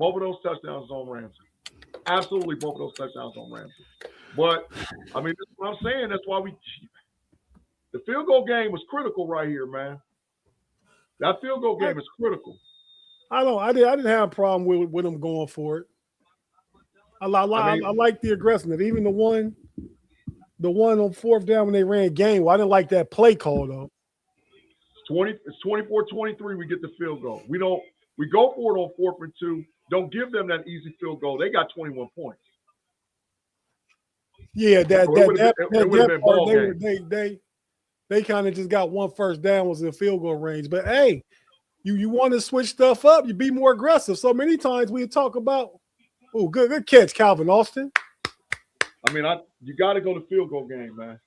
Both of those touchdowns on Ramsey. Absolutely, both of those touchdowns on Ramsey. But I mean, that's what I'm saying. That's why the field goal game was critical right here, man. That field goal game is critical. I didn't have a problem with them going for it. I like the aggressiveness. Even the one on fourth down when they ran game. Well, I didn't like that play call though. It's 24-23. We get the field goal. We go for it on 4th and 2. Don't give them that easy field goal. They got 21 points. Yeah, that part, they kind of just got one first down was in the field goal range. But hey, you want to switch stuff up, you be more aggressive. So many times we talk about, good catch, Calvin Austin. I mean, you got to go to field goal game, man.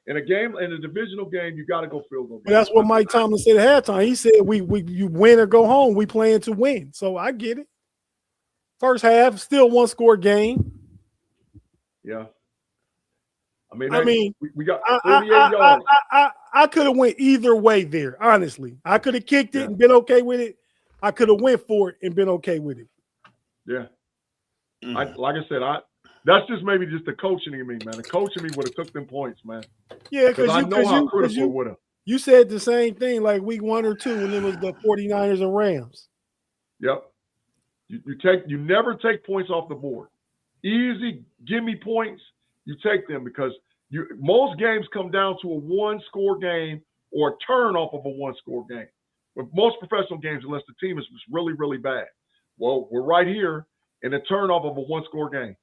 In a divisional game, you got to go field goal game. But that's what Mike Tomlin said at halftime. He said, you win or go home. We playing to win. So I get it. First half, still one score game. Yeah. We got 38 yards. I could have went either way there, honestly. I could have kicked it and been okay with it. I could have went for it and been okay with it. Yeah. Like I said, that's just maybe just the coaching in me, man. The coaching me would have took them points, man. Yeah, because I know how critical it would have. You said the same thing like week 1 or 2 when it was the 49ers and Rams. Yep. You never take points off the board. Easy, give me points. You take them because most games come down to a one-score game or a turn off of a one-score game. With most professional games, unless the team is really, really bad. Well, we're right here in a turn off of a one-score game.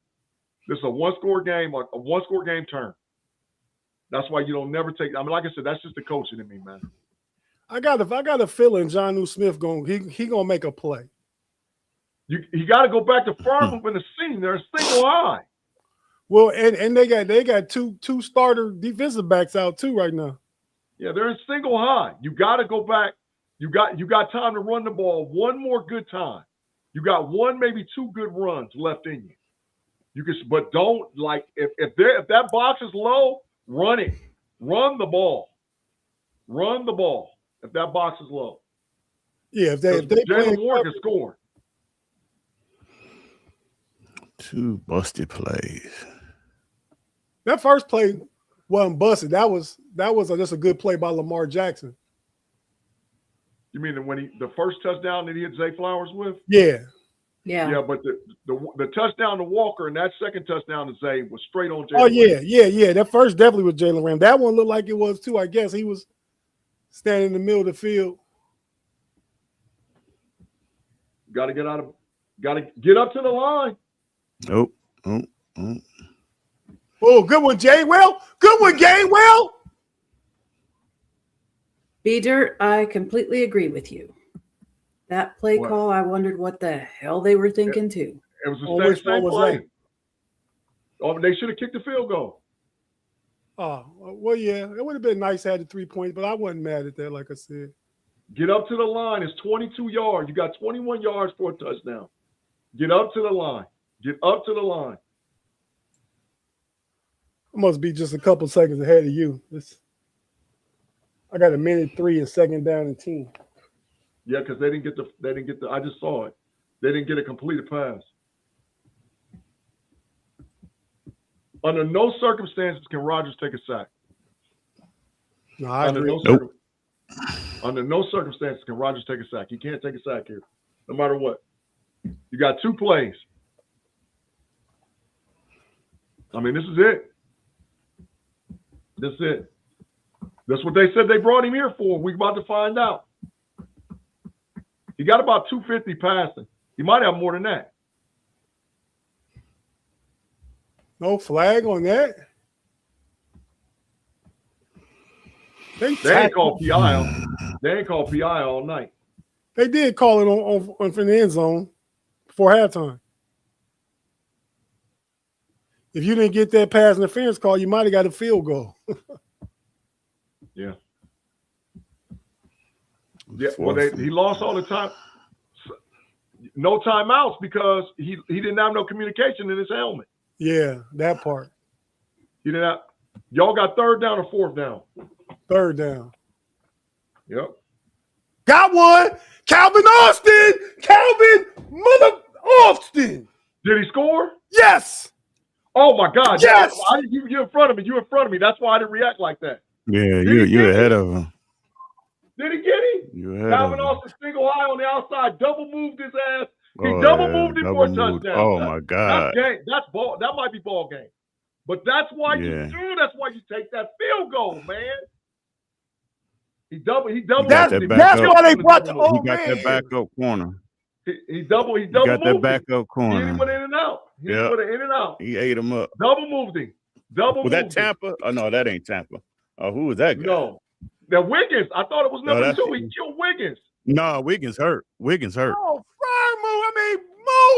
This is a one-score game, a one-score game turn. That's why you don't never take. I mean, like I said, that's just the coaching in me, man. I got a feeling Jonnu Smith he gonna make a play. You got to go back to Farmville in the scene. They're single high. Well, and they got two starter defensive backs out too right now. Yeah, they're in single high. You got to go back. You got time to run the ball one more good time. You got one, maybe 2 good runs left in you. But don't if that box is low, run it. Run the ball. Run the ball. If that box is low. Yeah, if they Jalen Warren can score. 2 busted plays. That first play wasn't busted. That was just a good play by Lamar Jackson. You mean the first touchdown that he hit Zay Flowers with? Yeah. Yeah, but the touchdown to Walker and that second touchdown to Zay was straight on Jalen. Oh, yeah. That first definitely was Jalen Ram. That one looked like it was too. I guess he was standing in the middle of the field. Got to get up to the line. Nope. Oh, good one, Gainwell. Good one, Gainwell. B-Dirt, I completely agree with you. That play call, I wondered what the hell they were thinking too. It was the same play. Oh, they should have kicked the field goal. Oh, well, yeah. It would have been nice to have the 3 points, but I wasn't mad at that, like I said. Get up to the line. It's 22 yards. You got 21 yards for a touchdown. Get up to the line. Get up to the line. I must be just a couple seconds ahead of you. I got 1:03 and 2nd down and 10. Yeah, because they didn't get the. I just saw it. They didn't get a completed pass. Under no circumstances can Rodgers take a sack. No, I agree. Under no circumstances can Rodgers take a sack. He can't take a sack here, no matter what. You got 2 plays. I mean, this is it. This is it. That's what they said they brought him here for. We're about to find out. He got about 250 passing. He might have more than that. No flag on that. They ain't called PI. They ain't called PI all night. They did call it on from the end zone before halftime. If you didn't get that pass interference call, you might have got a field goal. Yeah. Yeah. Well, he lost all the time. No timeouts because he didn't have no communication in his helmet. Yeah, that part. He didn't have. Y'all got 3rd down or 4th down? 3rd down. Yep. Got one. Calvin Austin. Calvin Did he score? Yes. Oh my God! Yes. You're in front of me. You're in front of me. That's why I didn't react like that. Yeah, you're ahead of him. Did he get him? You're ahead Calvin of him. Austin single high on the outside, double moved his ass. He Oh, double yeah, moved him double for a moved. touchdown. Oh my God. That's game. That's ball. That might be ball game. But that's why Yeah. you do. That's why you take that field goal, man. He double got moved that him. back That's up. why they brought the He old got man. that backup corner. He double He got that moved him. backup He went corner. in and out. He Yeah. went in and out. He ate him up. Double moved him. Double Was moved that Tampa? Oh no, that ain't Tampa. Oh, who was that guy? No. Now Wiggins. I thought it was number that's- 2. He killed Wiggins. No, Wiggins hurt. Wiggins hurt. Oh,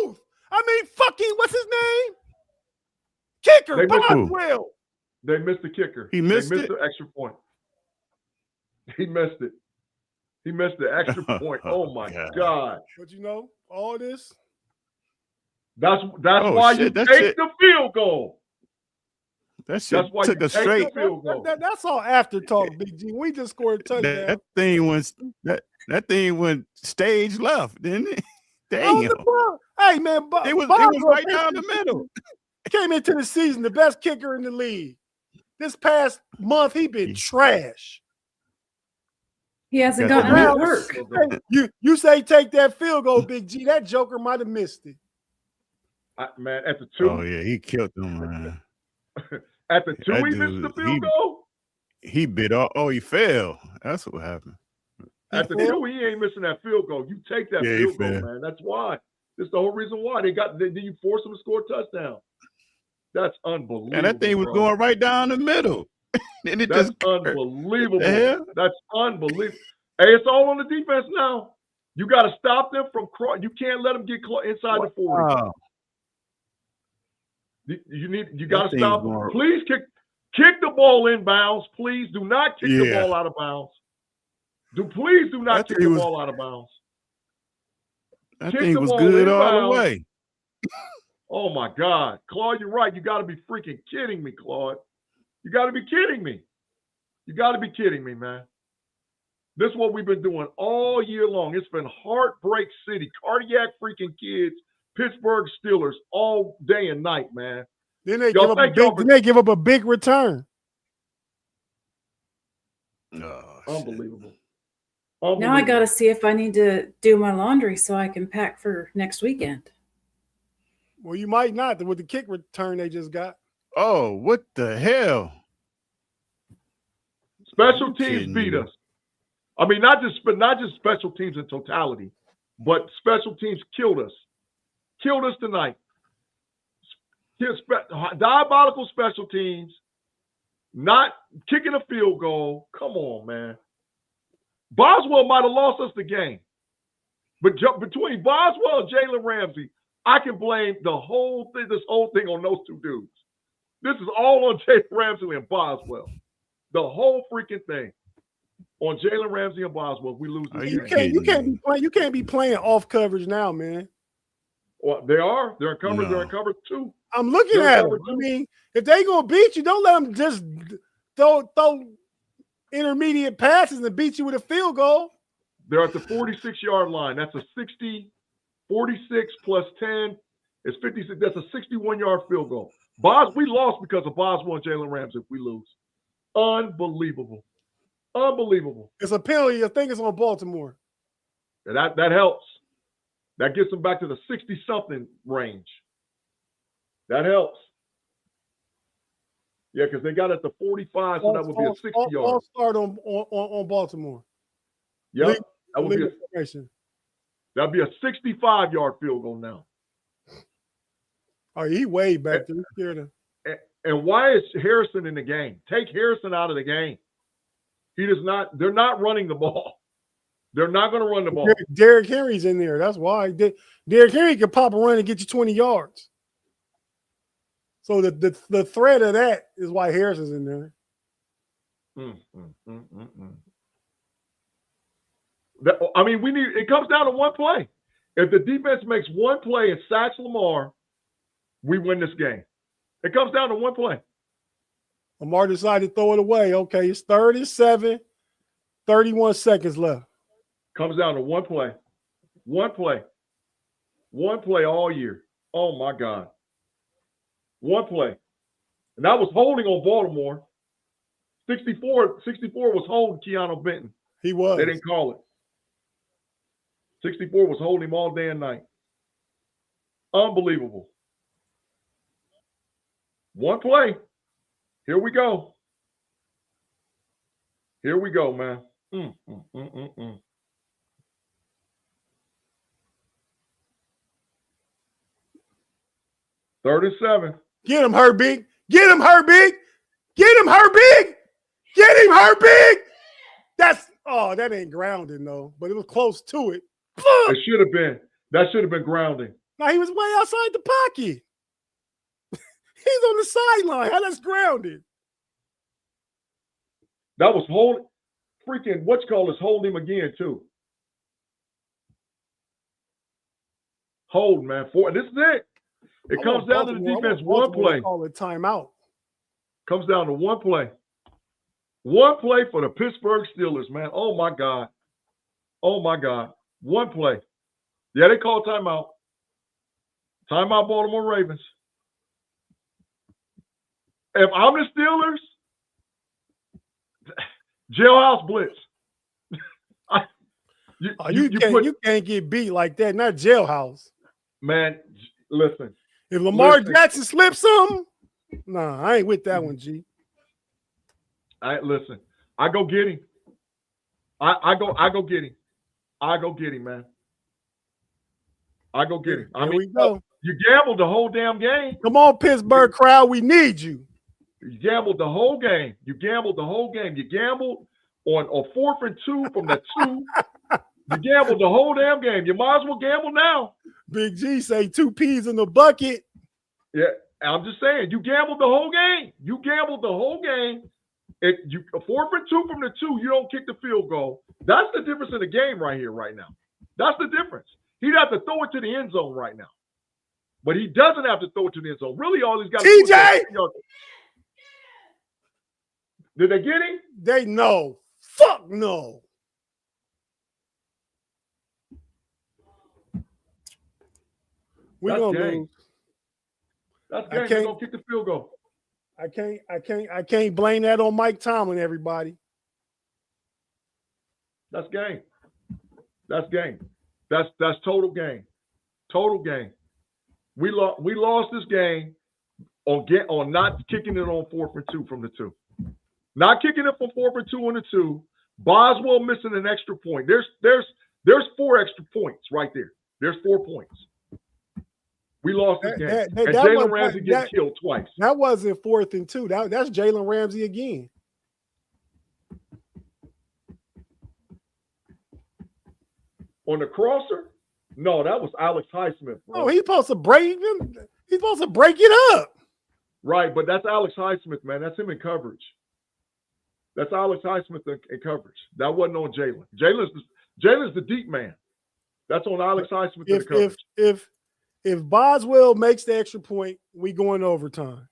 move. I mean, fucking, what's his name? Kicker, They missed who? Boswell. They missed the kicker. He missed they missed it? the extra point. He missed it. He missed the extra point. Oh my God. But you know, all this. That's Oh, why shit, you that take shit- the field goal. That shit That's why took you a take straight. the field goal. That's all after talk, Big G. We just scored a touchdown. That thing went stage left, didn't it? Oh, Damn. the ball. Hey man, It was Boswell right down the middle. came into the season the best kicker in the league. This past month, he been trash. He hasn't Got gotten the enough nuts. work. You say take that field goal, Big G. That joker might have missed it. Man, at the 2. Oh yeah, he killed him, man. At the 2, That he missed the dude, field goal. He bit off. Oh, he fell. That's what happened. At the 2, he ain't missing that field goal. You take that Yeah, he field goal, fell. man. That's why. That's the whole reason why you force him to score a touchdown. That's unbelievable. And that thing was going right down the middle. And it That's just unbelievable. The hell? That's unbelievable. Hey, it's all on the defense now. You got to stop them from you can't let them get inside the 40. Wow. You got to thing's stop them. going- Please kick the ball in bounds. Please do not kick the Yeah. ball out of bounds. Please do not That kick thing the was- ball out of bounds. That Kick thing the was ball good all inbounds. the way. Oh my God, Claude, you're right. You got to be freaking kidding me, Claude. You got to be kidding me. You got to be kidding me, man. This is what we've been doing all year long. It's been heartbreak city, cardiac freaking kids, Pittsburgh Steelers all day and night, man. Then they Y'all give up think y'all then they give up a big return. Oh, Unbelievable. Now I got to see if I need to do my laundry so I can pack for next weekend. Well, you might not with the kick return they just got. Oh, what the hell? Special You teams kidding beat me? us. I mean, not just special teams in totality, but special teams killed us. Killed us tonight. Diabolical special teams, not kicking a field goal. Come on, man. Boswell might have lost us the game. But between Boswell and Jalen Ramsey, I can blame this whole thing on those two dudes. This is all on Jalen Ramsey and Boswell. The whole freaking thing on Jalen Ramsey and Boswell. We lose this game. You can't be playing off coverage now, man. Well, they are. They're in coverage. No. They're in coverage 2. I'm looking They're at them. covered I too. mean, if they gonna beat you, don't let them just throw intermediate passes and beat you with a field goal. They're at the 46-yard line. That's a 60, 46 plus 10 is 56. That's a 61-yard field goal. We lost because of Boswell and Jalen Ramsey if we lose. Unbelievable. Unbelievable. It's a penalty. I think it's on Baltimore. And that helps. That gets them back to the 60-something range. That helps. Yeah, because they got at the 45, so that would be a 60-yard. All start on Baltimore. Yep. That'd be a 65-yard field goal now. Oh, he way back there. He's scared of. And why is Harrison in the game? Take Harrison out of the game. He does not. They're not running the ball. They're not going to run the ball. Derrick Henry's in there. That's why. Derrick Henry can pop a run and get you 20 yards. So the threat of that is why Harrison's in there. I mean, it comes down to one play. If the defense makes one play and sacks Lamar, we win this game. It comes down to one play. Lamar decided to throw it away. Okay, it's 37, 31 seconds left. Comes down to one play. One play. One play all year. Oh my God. One play. And that was holding on Baltimore. 64 was holding Keanu Benton. He was. They didn't call it. 64 was holding him all day and night. Unbelievable. One play. Here we go. Here we go, man. 3rd and 7. Get him, Herbig. Get him, Herbig. Get him, Herbig. Get him, Herbig. That ain't grounding though, but it was close to it. It should have been. That should have been grounding. Now he was way outside the pocket. He's on the sideline. How that's grounded? That was holding. Freaking whatchamacallit hold him again too. Hold, man. This is it. It comes down to the defense. One play. Call it timeout. Comes down to one play. One play for the Pittsburgh Steelers, man. Oh my God. Oh my God. One play. Yeah, they call timeout. Timeout, Baltimore Ravens. If I'm the Steelers, jailhouse blitz. You can't get beat like that. Not jailhouse. Man, listen. If Lamar Jackson slips something, nah, I ain't with that one, G. Listen. I go get him. I go get him. I go get him, man. I go get him. Here we go. You gambled the whole damn game. Come on, Pittsburgh crowd, we need you. You gambled the whole game. You gambled the whole game. You gambled on 4th and 2 from the 2. You gambled the whole damn game. You might as well gamble now. Big G say 2 peas in the bucket. Yeah, I'm just saying. You gambled the whole game. You gambled the whole game. If you 4th and 2 from the 2, you don't kick the field goal. That's the difference in the game right here, right now. That's the difference. He'd have to throw it to the end zone right now. But he doesn't have to throw it to the end zone. Really, all he's got to do is TJ! Did they get him? They know. Fuck no. We're gonna lose. That's game. They're gonna kick the field goal. I can't blame that on Mike Tomlin, everybody. That's game. That's game. That's total game. Total game. We lost this game on not kicking it on 4th and 2 from the 2. Not kicking it from 4th and 2 on the 2. Boswell missing an extra point. There's 4 extra points right there. There's 4 points. We lost this game. And Jalen Ramsey gets killed twice. That wasn't 4th and 2. That's Jalen Ramsey again. On the crosser? No, that was Alex Highsmith. Bro. Oh, he's supposed to break him. He's supposed to break it up. Right, but that's Alex Highsmith, man. That's him in coverage. That's Alex Highsmith in coverage. That wasn't on Jalen. Jalen's the deep man. That's on Alex Highsmith in the coverage. If Boswell makes the extra point, we go in overtime.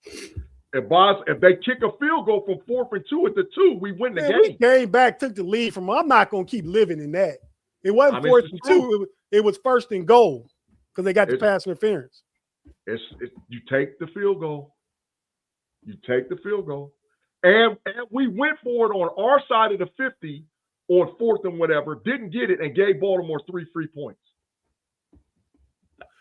If they kick a field goal from 4th and 2 at the 2, we win the game. We came back, took the lead from. I'm not gonna keep living in that. It wasn't 4th and 2. It was 1st and goal because they got the pass interference. You take the field goal. You take the field goal. And we went for it on our side of the 50 on 4th and whatever, didn't get it, and gave Baltimore 3 free points.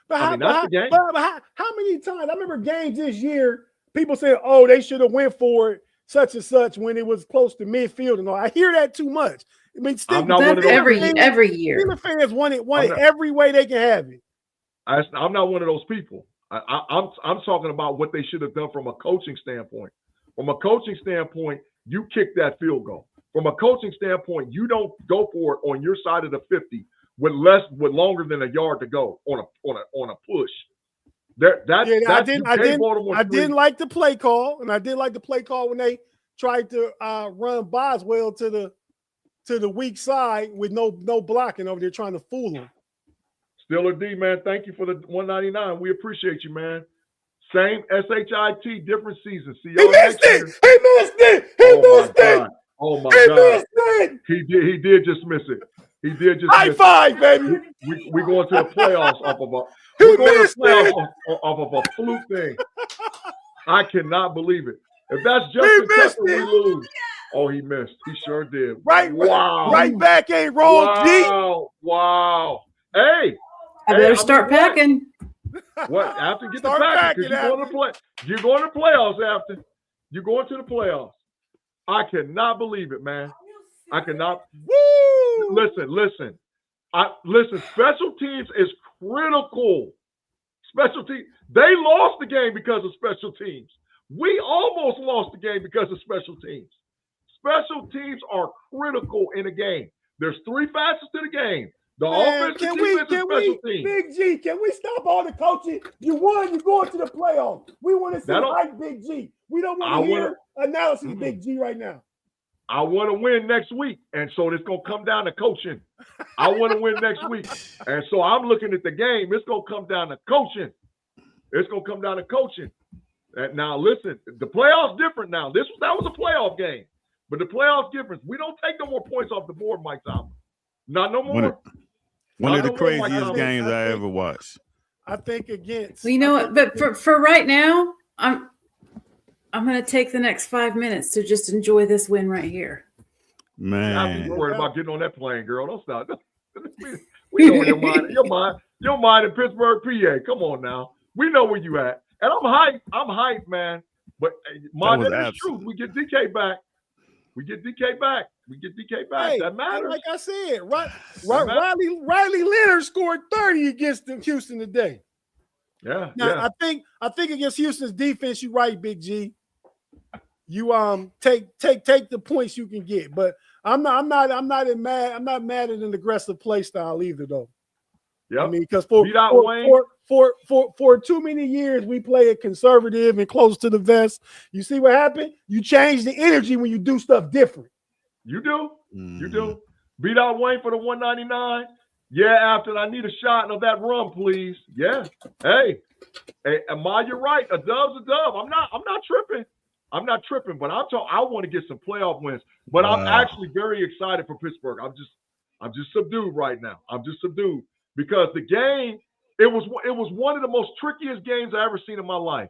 But how many times? I remember games this year, people said, oh, they should have went for it, such and such, when it was close to midfield and all. I hear that too much. I mean, that's every year. Steelers fans want it every way they can have it. I'm not one of those people. I'm talking about what they should have done from a coaching standpoint. From a coaching standpoint, you kick that field goal. From a coaching standpoint, you don't go for it on your side of the 50 with longer than a yard to go on a push. I didn't like the play call, and I did like the play call when they tried to run Boswell to the weak side with no blocking over there, trying to fool him. Steeler D, man, thank you for the 199. We appreciate you, man. Same SHIT, different season. See y'all next year. He missed it. He missed it. Oh my God. He missed it. He did just miss it. He did just high five, baby. We going to the playoffs off of a fluke thing. I cannot believe it. If that's Justin Tucker, we lose. Oh, he missed. He sure did. Right back ain't wrong, G. Wow. Hey. I better start packing. What? After get the packing, because you're going to play. You're going to playoffs after. You're going to the playoffs. I cannot believe it, man. I cannot. Woo! Listen. Special teams is critical. Special teams. They lost the game because of special teams. We almost lost the game because of special teams. Special teams are critical in a game. There's 3 facets to the game. The offense, defense, and special teams. Big G, can we stop all the coaching? You won, you're going to the playoffs. We want to see like Big G. We don't want to hear analysis Big G right now. I want to win next week, and so it's going to come down to coaching. I want to win next week, and so I'm looking at the game. It's going to come down to coaching. It's going to come down to coaching. And now, listen, the playoffs different now. That was a playoff game, but the playoffs different. We don't take no more points off the board, Mike Thomas. Not no more. One of the craziest games I ever watched. I think against. Well, you know what? But for right now, I'm going to take the next 5 minutes to just enjoy this win right here. Man, I'm worried about getting on that plane, girl. Don't stop. We know where your mind in Pittsburgh, PA. Come on now. We know where you at. And I'm hyped. man. But that is true. We get DK back. Hey, that matters. Like I said, Riley Leonard scored 30 against Houston today. Yeah. Now I think against Houston's defense, you're right, Big G. You take the points you can get, but I'm not mad at an aggressive play style either, though. Yeah, I mean, because for too many years we play it conservative and close to the vest. You see what happened? You change the energy when you do stuff different. You do. You do. Beat out Wayne for the 199. Yeah, Afton, I need a shot of that rum, please. Yeah. Hey, Amar, you're right. A dub's a dub. I'm not tripping. But I want to get some playoff wins. But I'm actually very excited for Pittsburgh. I'm just subdued right now. Because the game, it was one of the most trickiest games I ever seen in my life.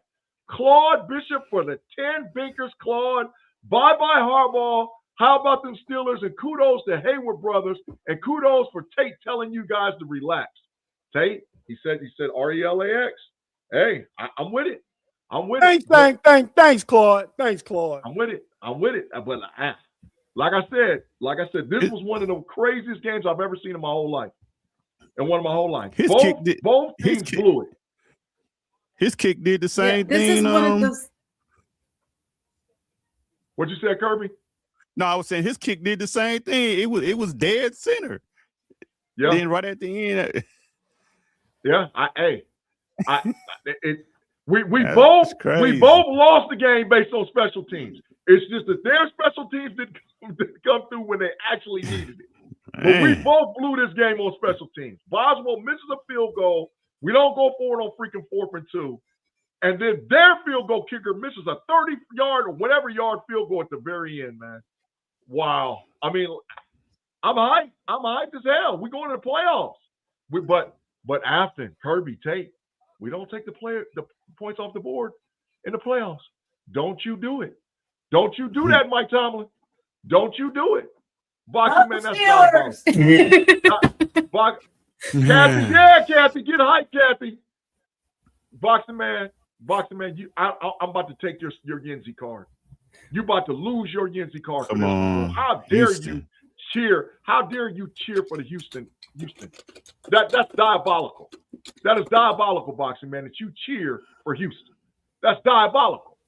Claude Bishop for the 10 binkers. Claude, bye-bye Harbaugh. How about them Steelers? And kudos to Hayward brothers. And kudos for Tate telling you guys to relax. Tate, he said RELAX. Hey, I'm with it. Thanks, Claude. I'm with it. But like I said, this was one of the craziest games I've ever seen in my whole life. Both teams blew it. His kick did the same thing. This is one of those. What'd you say, Kirby? No, I was saying his kick did the same thing. It was dead center. Yeah. Then right at the end. Yeah. We both lost the game based on special teams. It's just that their special teams didn't come through when they actually needed it. But we both blew this game on special teams. Boswell misses a field goal. We don't go forward on freaking 4th and 2. And then their field goal kicker misses a 30-yard or whatever yard field goal at the very end, man. Wow. I mean, I'm hyped. I'm hyped as hell. We're going to the playoffs. But Afton, Kirby, Tate, we don't take the points off the board in the playoffs. Don't you do it. Don't you do that, Mike Tomlin. Don't you do it. Boxing man, that's Kathy, get hyped, Kathy. Boxing man, I'm about to take your Yenzi card. You about to lose your Yenzi card. Come on. How dare you cheer? How dare you cheer for the Houston? That's diabolical. That is diabolical, boxing man, that you cheer for Houston. That's diabolical.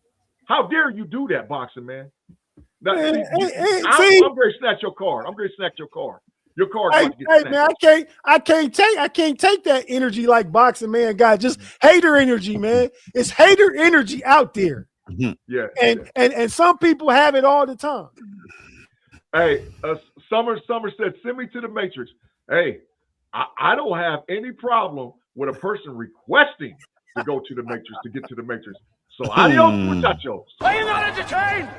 How dare you do that, boxing man? I'm going to snatch your card. Your card. Hey man, I can't take that energy like boxing man got. Just hater energy, man. It's hater energy out there. Yeah. And some people have it all the time. Hey, Summer said, send me to the Matrix. Hey, I don't have any problem with a person requesting to go to the Matrix, to get to the Matrix. So adios, muchachos. Are you not entertained?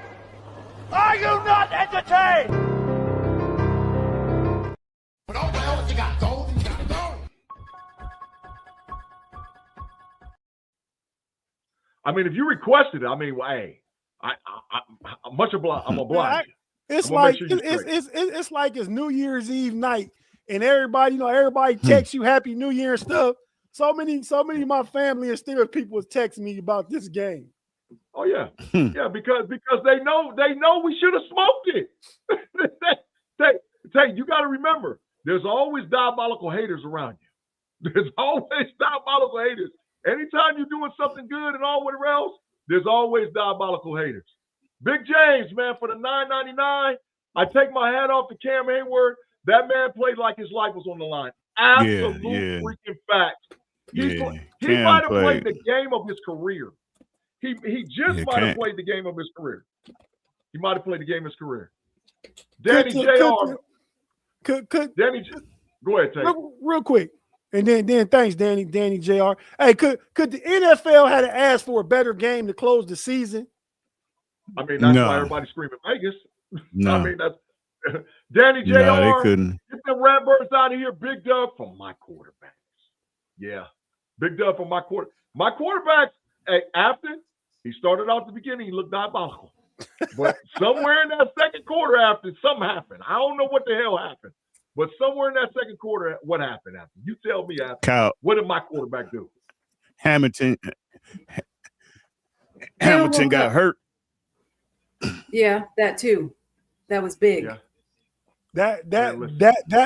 Are you not entertained? But I mean, if you requested it, I mean, well, hey, I'm much obliged. I'm obliged. It's like it's like it's New Year's Eve night, and everybody texts you Happy New Year and stuff. So many of my family and Steelers people was texting me about this game. Oh yeah, yeah, because they know we should have smoked it. Tate, you got to remember, there's always diabolical haters around you. There's always diabolical haters. Anytime you're doing something good and all whatever else, there's always diabolical haters. Big James, man, for the $9.99, I take my hat off to Cam Hayward. That man played like his life was on the line. Absolute freaking fact. He might have played the game of his career. He just might have played the game of his career. He might have played the game of his career. Danny Jr. Danny, go ahead, Tate. Real quick. And then thanks, Danny Jr. Hey, could the NFL had asked for a better game to close the season? I mean, that's why everybody's screaming Vegas. No. I mean, that's Danny Jr. No, they couldn't. Get the Ratbirds out of here. Big dub for my quarterbacks. Yeah. Big dub for my quarterback. My quarterbacks, hey, Afton, he started off at the beginning, he looked diabolical. But somewhere in that second quarter, Afton, something happened. I don't know what the hell happened. But somewhere in that second quarter, what happened, Afton? You tell me, Afton. Kyle, what did my quarterback do? Hamilton got hurt. Yeah, that too. That was big. Yeah. That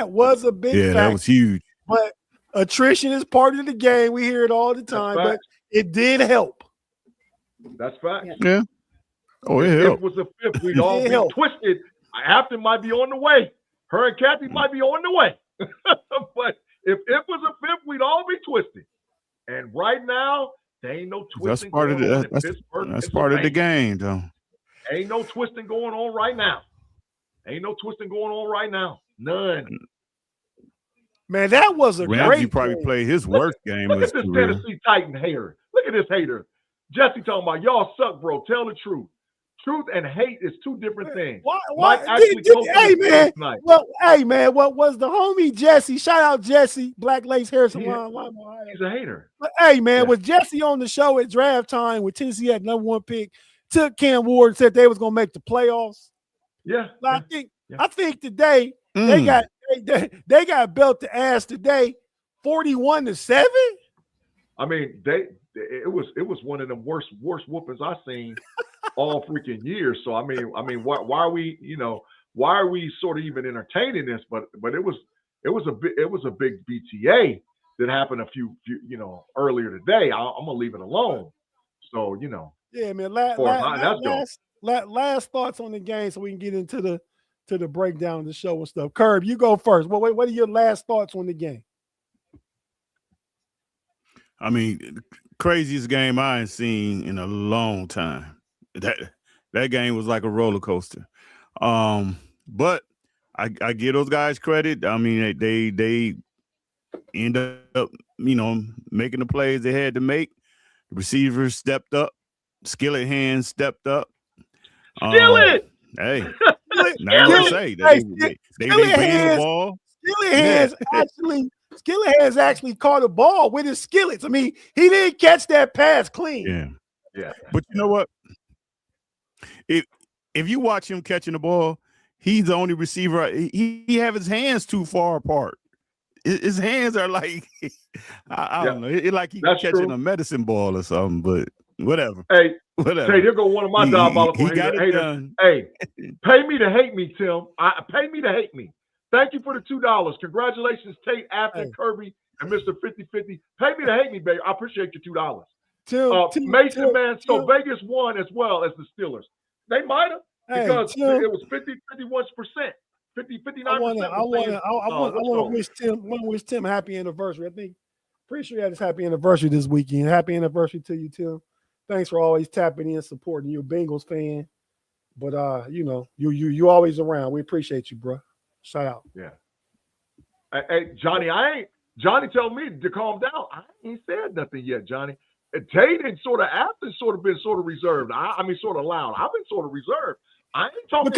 was a big fact. That was huge. But attrition is part of the game. We hear it all the time, but it did help. That's fact. Yeah. Oh, it helped. If it was the fifth, we'd all be twisted. Afton might be on the way. Her and Kathy might be on the way. But if it was a fifth, we'd all be twisted. And right now, there ain't no twisting. That's part of the game, though. Ain't no twisting going on right now. Ain't no twisting going on right now. None. Man, that was a Ramsey great probably game. played his worst game. Look at this Tennessee Titan hater. Look at this hater. Jesse talking about, y'all suck, bro. Tell the truth. Truth and hate is two different things. Hey man, what was the homie Jesse? Shout out Jesse, Black Lace Harrison. He's a hater. But hey man, was Jesse on the show at draft time when Tennessee had #1 pick, took Cam Ward and said they was gonna make the playoffs? Yeah. I think today they got belt to ass today, 41-7. I mean, it was one of the worst whoopings I've seen all freaking years. So I mean, why are we sort of even entertaining this? But it was a big BTA that happened a few earlier today. I'm gonna leave it alone. So yeah, man. Last thoughts on the game, so we can get into the breakdown of the show and stuff. Kerb, you go first. What are your last thoughts on the game? I mean, craziest game I ain't seen in a long time. That game was like a roller coaster. But I give those guys credit. I mean, they end up, making the plays they had to make. The receivers stepped up. Skillet hands stepped up. Skillet! Hey, now I say they bring the ball. Skillet hands actually caught a ball with his skillets. I mean, he didn't catch that pass clean. Yeah. But you know what? If you watch him catching the ball, he's the only receiver. He have his hands too far apart. His hands are like I don't know. It's like he's catching a medicine ball or something. But whatever. Hey, whatever. There go one of my diabolical he got it done. Hey, pay me to hate me, Tim. Pay me to hate me. Thank you for the $2. Congratulations, Tate, Afton, Kirby, and Mr. 50-50. Pay me to hate me, baby. I appreciate your $2. Mason, man. So Vegas won as well as the Steelers. They might have because it was 51%. 59%. I want to wish Tim happy anniversary. Pretty sure he had his happy anniversary this weekend. Happy anniversary to you, Tim. Thanks for always tapping in, supporting. You're a Bengals fan, but you always around. We appreciate you, bro. Shout out. Yeah. Hey, Johnny, Johnny told me to calm down. I ain't said nothing yet, Johnny. Tate and Afton been reserved. I mean, sort of loud. I've been sort of reserved. I ain't talking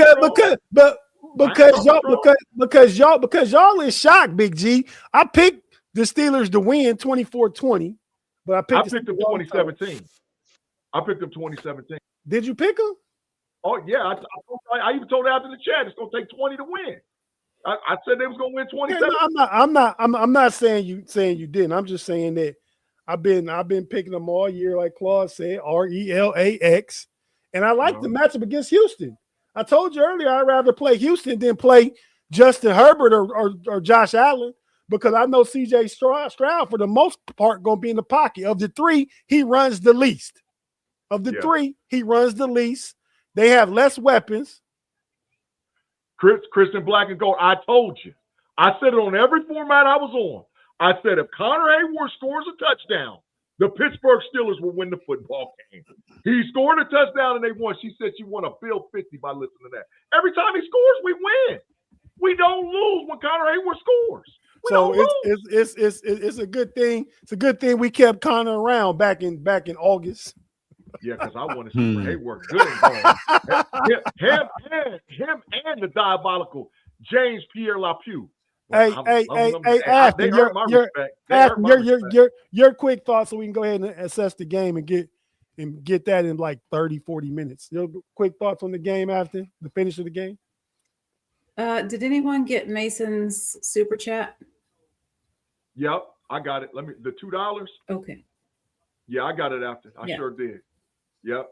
because y'all is shocked, Big G. I picked the Steelers to win 24-20, but I picked them 2017. I picked them 2017. Did you pick them? Oh yeah, I even told after the chat it's gonna take 20 to win. I said they was gonna win 27. I'm not saying you didn't. I'm just saying that I've been picking them all year, like Claude said, RELAX, and I like the matchup against Houston. I told you earlier I'd rather play Houston than play Justin Herbert or Josh Allen, because I know CJ Stroud for the most part gonna be in the pocket. Of the three, he runs the least. Three, he runs the least. They have less weapons. Christian Black and Gold, I told you. I said it on every format I was on. I said if Connor Hayward scores a touchdown, the Pittsburgh Steelers will win the football game. He scored a touchdown and they won. She said she won a bill 50 by listening to that. Every time he scores, we win. We don't lose when Connor Hayward scores. It's a good thing. It's a good thing we kept Connor around back in August. Yeah, because I want to see where Hayward good and gone. Him and the diabolical James Pierre Lapue. Afton, your quick thoughts so we can go ahead and assess the game and get that in like 30, 40 minutes. Your quick thoughts on the game after the finish of the game? Did anyone get Mason's super chat? Yep, I got it. The $2. Okay. Yeah, I got it after. I sure did. Yep.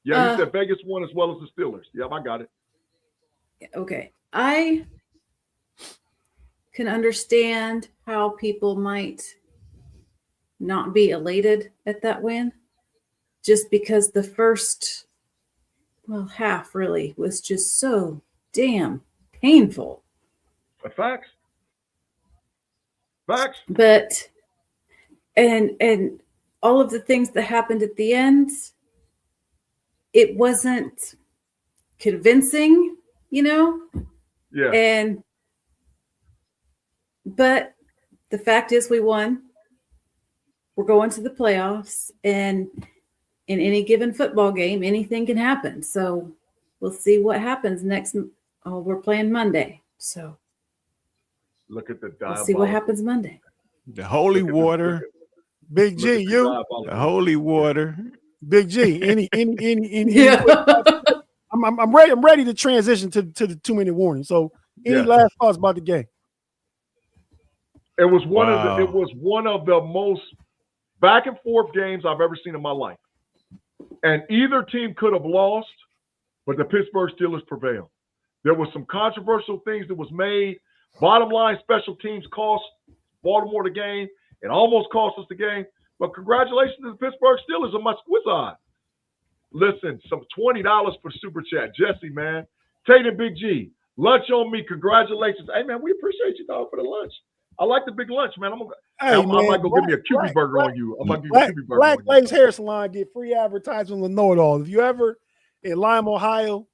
Yeah, he said Vegas won as well as the Steelers. Yep, I got it. Okay. I can understand how people might not be elated at that win, just because the first, half really was just so damn painful. Facts. But, and all of the things that happened at the end, it wasn't convincing, Yeah. But the fact is we won. We're going to the playoffs, and in any given football game, anything can happen. So we'll see what happens next. We're playing Monday. So look at the we'll see what happens Monday. The holy water. Big G, you. The holy water. Big G. Any yeah. I'm ready. I'm ready to transition to the 2-minute warning. So, any last thoughts about the game? It was one of the most back and forth games I've ever seen in my life, and either team could have lost, but the Pittsburgh Steelers prevailed. There was some controversial things that was made. Bottom line, special teams cost Baltimore the game. It almost cost us the game. But congratulations to the Pittsburgh Steelers on my squizz. Listen, some $20 for Super Chat. Jesse, man. Tate and Big G. Lunch on me. Congratulations. Hey, man, we appreciate you, dog, for the lunch. I like the big lunch, man. I might go give me a QB burger on you. I might give you a QB burger Black on Lace Hair Salon get free advertisement with KnoItAllz. If you ever in Lime, Ohio,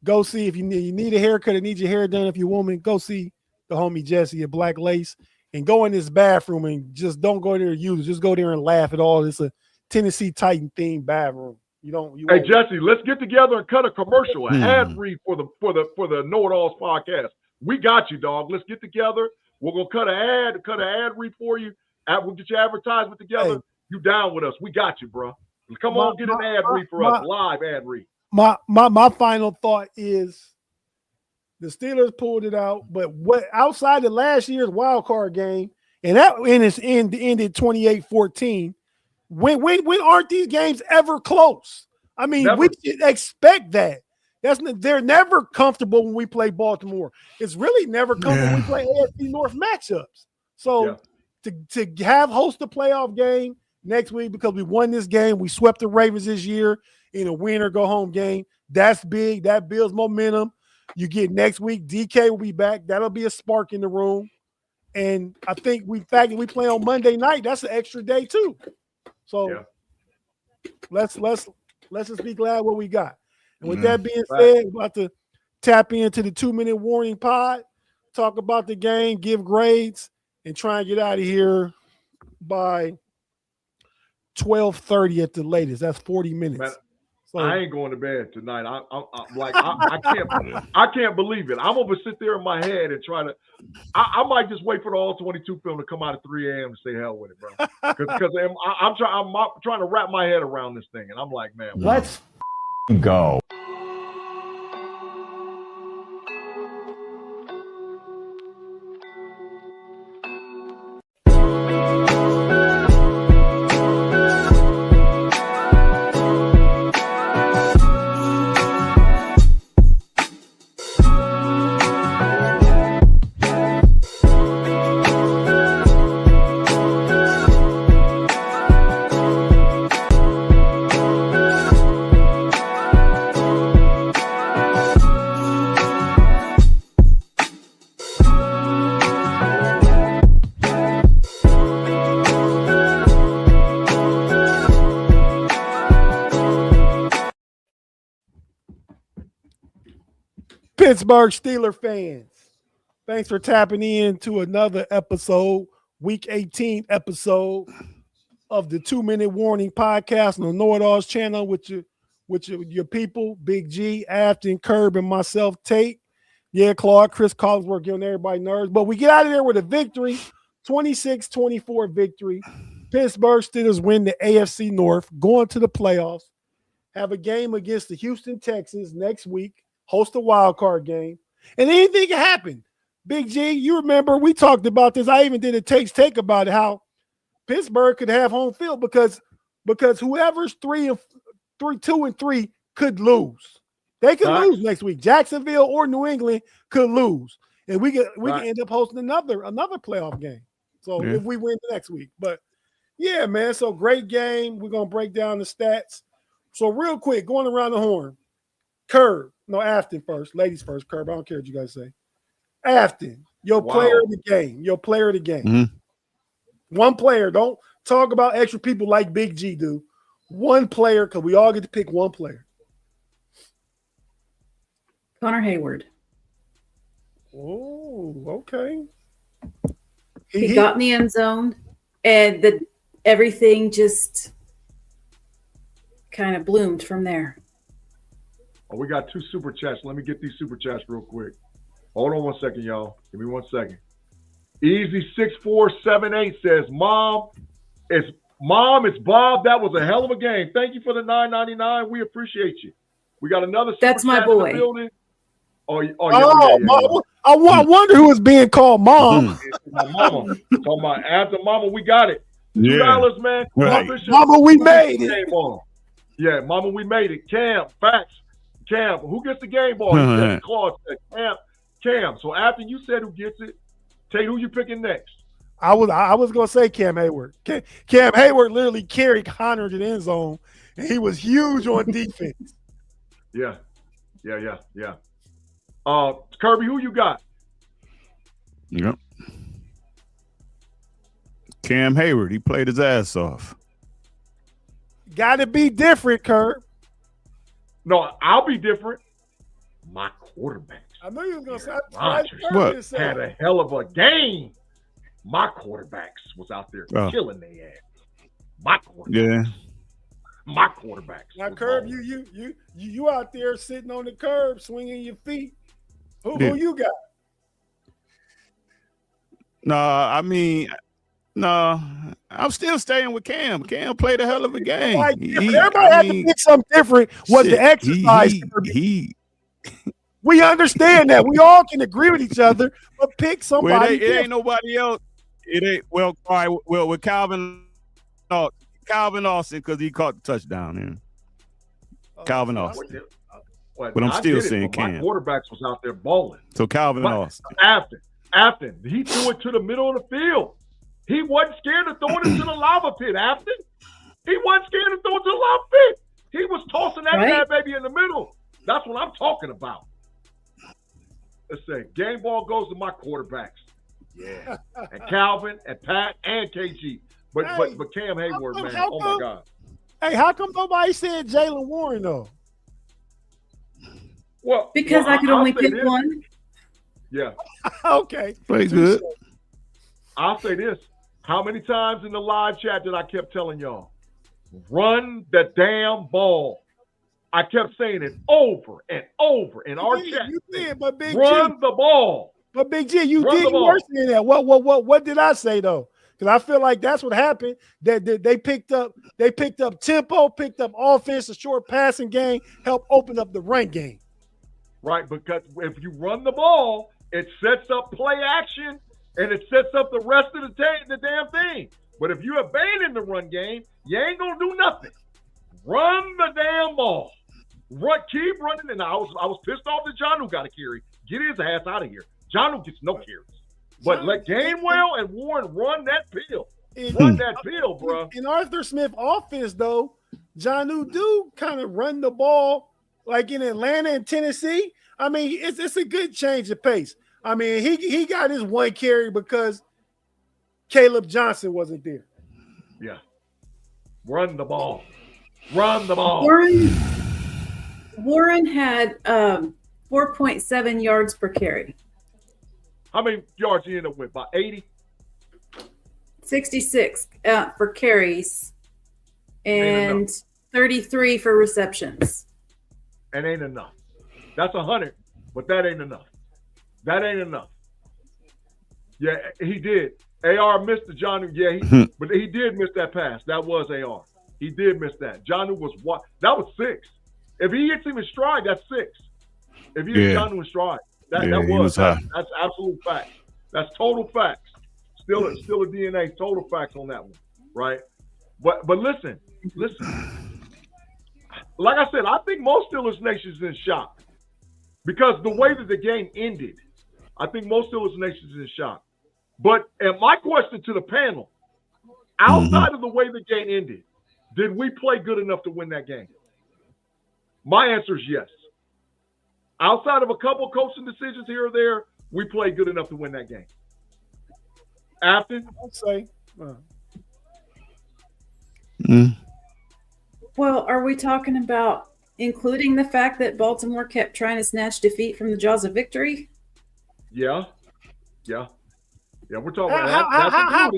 go see if you need a haircut or need your hair done. If you're a woman, go see the homie Jesse at Black Lace. And go in this bathroom and just don't go there and use it. Just go there and laugh at all. It's a Tennessee Titan themed bathroom. Hey Jesse, let's get together and cut a commercial, an ad read for the KnoItAllz podcast. We got you, dog. Let's get together. We're gonna cut an ad read for you. We'll get your advertisement together. Hey, you down with us? We got you, bro. Come on, get an ad read for us. Live ad read. My final thought is, the Steelers pulled it out, but what outside of last year's wild card game, and that ended 28-14. When aren't these games ever close? I mean, we should expect that. They're never comfortable when we play Baltimore. It's really never comfortable when we play AFC North matchups. So to host a playoff game next week because we won this game, we swept the Ravens this year in a win or go home game. That's big. That builds momentum. You get next week, DK will be back. That'll be a spark in the room. And I think we play on Monday night. That's an extra day too. So let's just be glad what we got. And with that being said, we're about to tap into the 2-minute warning pod, talk about the game, give grades, and try and get out of here by 12:30 at the latest. That's 40 minutes. So I ain't going to bed tonight. I'm like, I can't believe it. I'm gonna sit there in my head and try to. I might just wait for the all 22 film to come out at 3 a.m. and say hell with it, bro. Because I'm trying to wrap my head around this thing, and I'm like, man, let's go. Pittsburgh Steelers fans, thanks for tapping in to another episode, Week 18 episode of the 2-Minute Warning Podcast on the KnoItAllz channel with your people, Big G, Afton, Kerb, and myself, Tate. Yeah, Claude, Chris Collinsworth giving everybody nerves. But we get out of there with a victory, 26-24 victory. Pittsburgh Steelers win the AFC North, going to the playoffs, have a game against the Houston Texans next week, host a wild card game, and anything can happen. Big G, you remember we talked about this. I even did a take about it, how Pittsburgh could have home field because whoever's 2-3 could lose. They could lose next week. Jacksonville or New England could lose, and we can end up hosting another playoff game. So if we win the next week, but yeah, man. So great game. We're gonna break down the stats. So real quick, going around the horn, Kerb. No, Afton first. Ladies first. Kerb, I don't care what you guys say. Afton, your player of the game. Your player of the game. Mm-hmm. One player. Don't talk about extra people like Big G do. One player, because we all get to pick one player. Connor Hayward. Oh, okay. He got in the end zone, and everything just kind of bloomed from there. Oh, we got 2 super chats. Let me get these super chats real quick. Hold on one second, y'all. Give me 1 second. Easy6478 says, Mom, it's Bob. That was a hell of a game. Thank you for the $9.99. We appreciate you. We got another super That's my chat boy. in the building. Yeah. I wonder who is being called Mom. My mama. Talking about after Mama, we got it. $2, man. Right. Mama, we made it. Yeah, Mama, we made it. Cam, facts. Cam, who gets the game ball? He said, Claude said, Cam. So after you said who gets it, Tate, who you picking next? I was gonna say Cam Hayward. Cam Hayward literally carried Connor to the end zone, and he was huge on defense. Yeah. Kirby, who you got? Yep. Cam Hayward, he played his ass off. Got to be different, Kerb. No, I'll be different. My quarterback. I know you was gonna say had a hell of a game. My quarterbacks was out there killing their ass. My quarterbacks. Yeah. My quarterbacks. Now, Kerb, you out there sitting on the curb, swinging your feet. Who you got? No, I'm still staying with Cam. Cam played a hell of a game. Everybody had to pick something different. Was the exercise? We understand that. We all can agree with each other, but pick somebody. It ain't nobody else. It ain't all right. Well, with Calvin Austin, because he caught the touchdown in. Calvin Austin. But I'm still saying Cam. My quarterbacks was out there balling. So Calvin Austin. Afton, he threw it to the middle of the field. He wasn't scared of throwing it to the lava pit, Afton. He wasn't scared of throwing it to the lava pit. He was tossing that bad baby in the middle. That's what I'm talking about. Let's say game ball goes to my quarterbacks. Yeah. And Calvin and Pat and KG. But Cam Hayward, man. Oh my God. Hey, how come nobody said Jaylen Warren though? Well, because I could only pick one. Yeah. Okay. Pretty good. I'll say this. How many times in the live chat did I kept telling y'all? Run the damn ball. I kept saying it over and over in our chat. You did, but Big Run G, the ball. But Big G, you Run did the ball. worse than that. What did I say though? Because I feel like that's what happened. That they picked up tempo, picked up offense, a short passing game, helped open up the run game. Right, because if you run the ball, it sets up play action and it sets up the rest of the damn thing. But if you abandon the run game, you ain't gonna do nothing. Run the damn ball. Keep running. And I was pissed off that Jonnu got a carry. Get his ass out of here. Jonnu gets no carries. But let Gainwell and Warren run that pill. Run that pill, bro. In Arthur Smith offense, though, Jonnu do kind of run the ball like in Atlanta and Tennessee. I mean, it's a good change of pace. I mean, he got his one carry because Caleb Johnson wasn't there. Yeah. Run the ball. Run the ball. Warren had 4.7 yards per carry. How many yards he ended up with? About 80? 66 for carries and 33 for receptions. And ain't enough. That's 100, but that ain't enough. That ain't enough. Yeah, he did. AR missed the Jonnu. Yeah, but he did miss that pass. That was AR. He did miss that. Jonnu was what? That was 6. If he hits him in stride, that's 6. If he hits Jonnu in stride, that was high. That's absolute fact. That's total facts. Still a DNA, total facts on that one, right? But listen. Like I said, I think most Steelers Nation is in shock because the way that the game ended, I think most Steelers Nation is in shock. But and my question to the panel, outside of the way the game ended, did we play good enough to win that game? My answer is yes. Outside of a couple coaching decisions here or there, we played good enough to win that game. Afton? I'd say. Well, are we talking about including the fact that Baltimore kept trying to snatch defeat from the jaws of victory? Yeah. We're talking about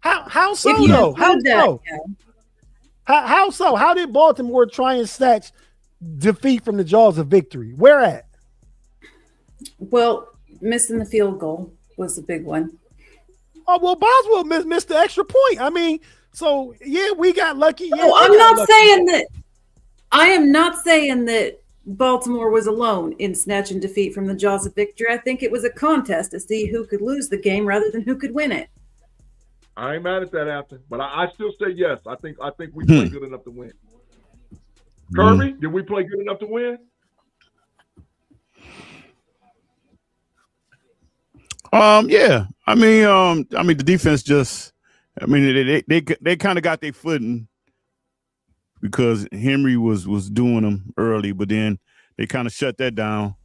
how so though? How so? How did Baltimore try and snatch defeat from the jaws of victory? Where at? Well, missing the field goal was a big one. Oh, well, Boswell missed the extra point. I mean, so yeah, we got lucky. Yeah, no, I'm not saying that. I am not saying that Baltimore was alone in snatching defeat from the jaws of victory. I think it was a contest to see who could lose the game rather than who could win it. I ain't mad at that, Afton, but I still say yes. I think we played good enough to win. Kirby, did we play good enough to win? Yeah. I mean, the defense just. I mean, they kind of got their footing because Henry was doing them early, but then they kind of shut that down.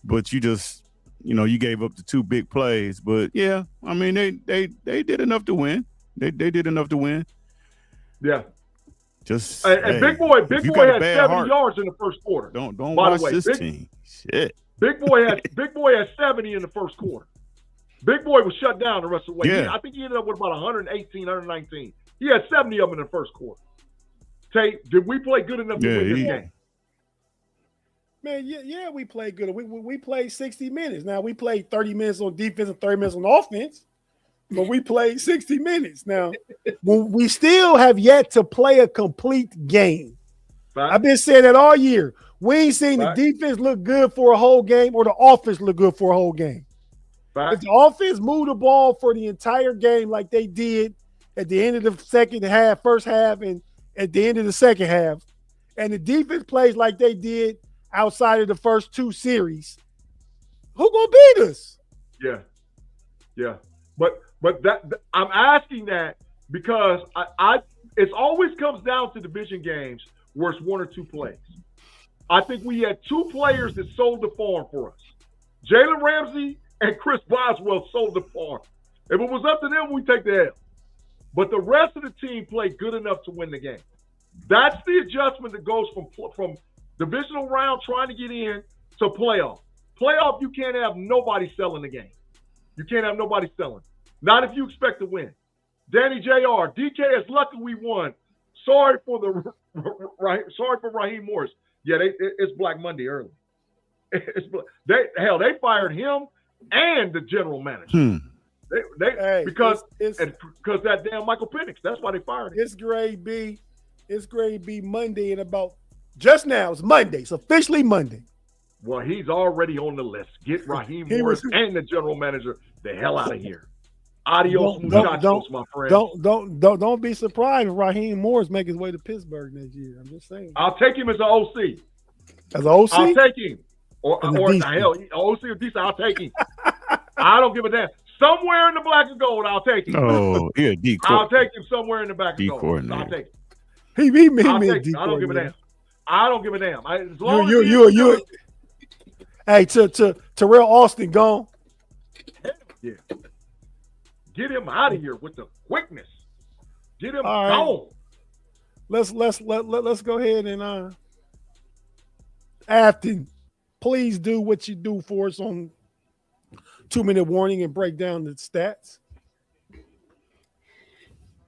But you just, you gave up the 2 big plays. But yeah, I mean, they did enough to win. They did enough to win. Yeah. Just and Big Boy had 70 yards in the first quarter. Don't watch this team. Shit. Big Boy had 70 in the first quarter. Big Boy was shut down the rest of the way. Yeah. I think he ended up with about 118, 119. He had 70 of them in the first quarter. Tate, did we play good enough to win this game? Man, yeah, we played good. We played 60 minutes. Now, we played 30 minutes on defense and 30 minutes on offense, but we played 60 minutes. Now, we still have yet to play a complete game. Fact. I've been saying that all year. We ain't seen the defense look good for a whole game or the offense look good for a whole game. Fact. If the offense moved the ball for the entire game like they did at the end of the first half, and at the end of the second half, and the defense plays like they did outside of the first 2 series, who gonna beat us? Yeah. But that I'm asking that because it always comes down to division games where it's 1 or 2 plays. I think we had 2 players that sold the farm for us. Jalen Ramsey and Chris Boswell sold the farm. If it was up to them, we take the L. But the rest of the team played good enough to win the game. That's the adjustment that goes from divisional round trying to get in to playoff. Playoff, you can't have nobody selling the game. You can't have nobody selling. Not if you expect to win. Danny Jr., DK is lucky we won. Sorry for Raheem Morris. Yeah, it's Black Monday early. They fired him and the general manager. Because that damn Michael Penix. That's why they fired him. It's grade B Monday in about just now. It's Monday. It's officially Monday. Well, he's already on the list. Get Raheem Morris and the general manager the hell out of here. Adios, muchachos, my friend. Don't be surprised if Raheem Morris make his way to Pittsburgh next year. I'm just saying. I'll take him as an OC. As an OC? I'll take him. Or the hell, OC or DC, I'll take him. I don't give a damn. Somewhere in the black and gold, I'll take him. Oh, yeah, D. I'll take him somewhere in the black and gold. I'll take him. He I don't give a damn. I don't give a damn. As long as you. Hey, to Terrell Austin gone. Yeah. Get him out of here with the quickness. Get him gone. Let's go ahead and Afton, please do what you do for us on 2-minute warning and break down the stats.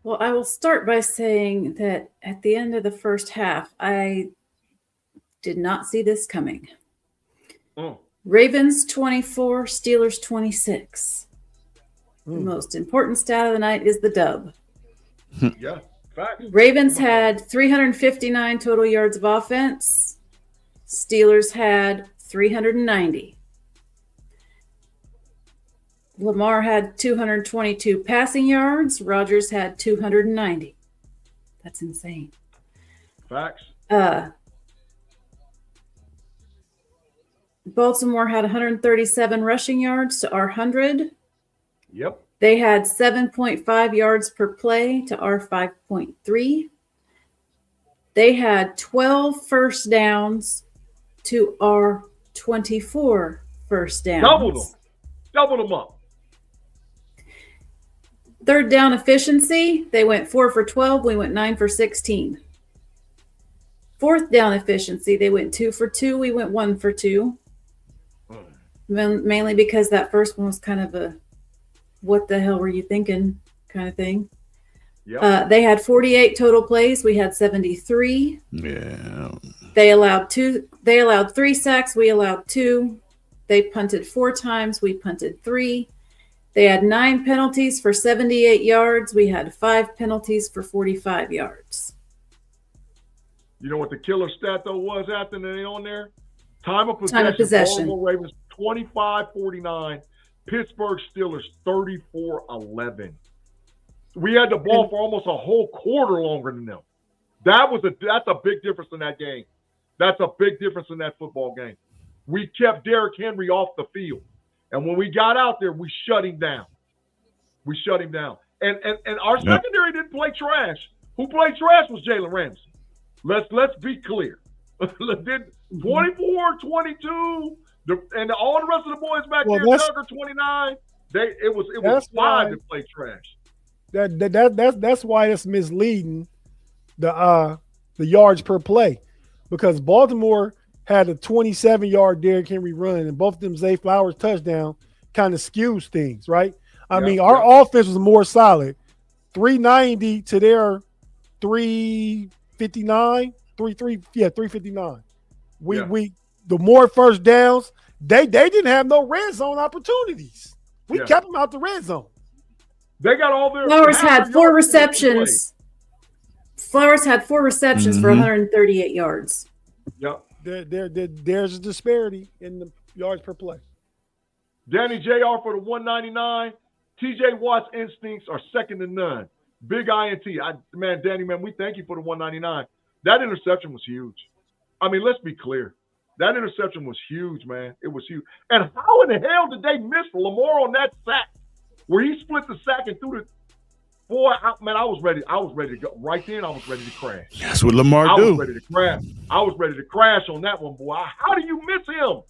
Well, I will start by saying that at the end of the first half, I did not see this coming. Ravens 24, Steelers 26. The most important stat of the night is the dub. Yeah, fact. Ravens had 359 total yards of offense. Steelers had 390. Lamar had 222 passing yards. Rodgers had 290. That's insane. Facts. Baltimore had 137 rushing yards to our 100. Yep. They had 7.5 yards per play to our 5.3. They had 12 first downs to our 24 first downs. Double them up. Third down efficiency, they went 4 for 12. We went 9 for 16. Fourth down efficiency, they went 2 for 2. We went 1 for 2. Mainly because that first one was kind of a what the hell were you thinking kind of thing. Yep. They had 48 total plays. We had 73. Yeah. They allowed 3 sacks. We allowed 2. They punted 4 times. We punted 3. They had 9 penalties for 78 yards. We had 5 penalties for 45 yards. You know what the killer stat, though, was after they on there? Time of possession. Baltimore Ravens 25-49. Pittsburgh Steelers 34-11. We had the ball for almost a whole quarter longer than them. That's a big difference in that game. That's a big difference in that football game. We kept Derrick Henry off the field. And when we got out there, we shut him down. And our secondary didn't play trash. Who played trash was Jalen Ramsey. Let's be clear. 24, 22, and all the rest of the boys back there, Tucker 29. It was fine to play trash. That's why it's misleading the yards per play, because Baltimore had a 27-yard Derrick Henry run, and both of them Zay Flowers touchdown kind of skews things, right? I mean, our offense was more solid. 390 to their 359, 359. We the more first downs, they didn't have no red zone opportunities. We kept them out the red zone. They got all their Flowers had 4 receptions. Flowers had 4 receptions for 138 yards. Yep. There's a disparity in the yards per play. Danny JR for the 199. TJ Watt's instincts are second to none. Big INT. Danny, we thank you for the 199. That interception was huge. I mean, let's be clear. That interception was huge, man. It was huge. And how in the hell did they miss Lamar on that sack? Where he split the sack and threw the boy, I was ready to go. Right then, I was ready to crash. That's what Lamar do. I was ready to crash. I was ready to crash on that one, boy. How do you miss him?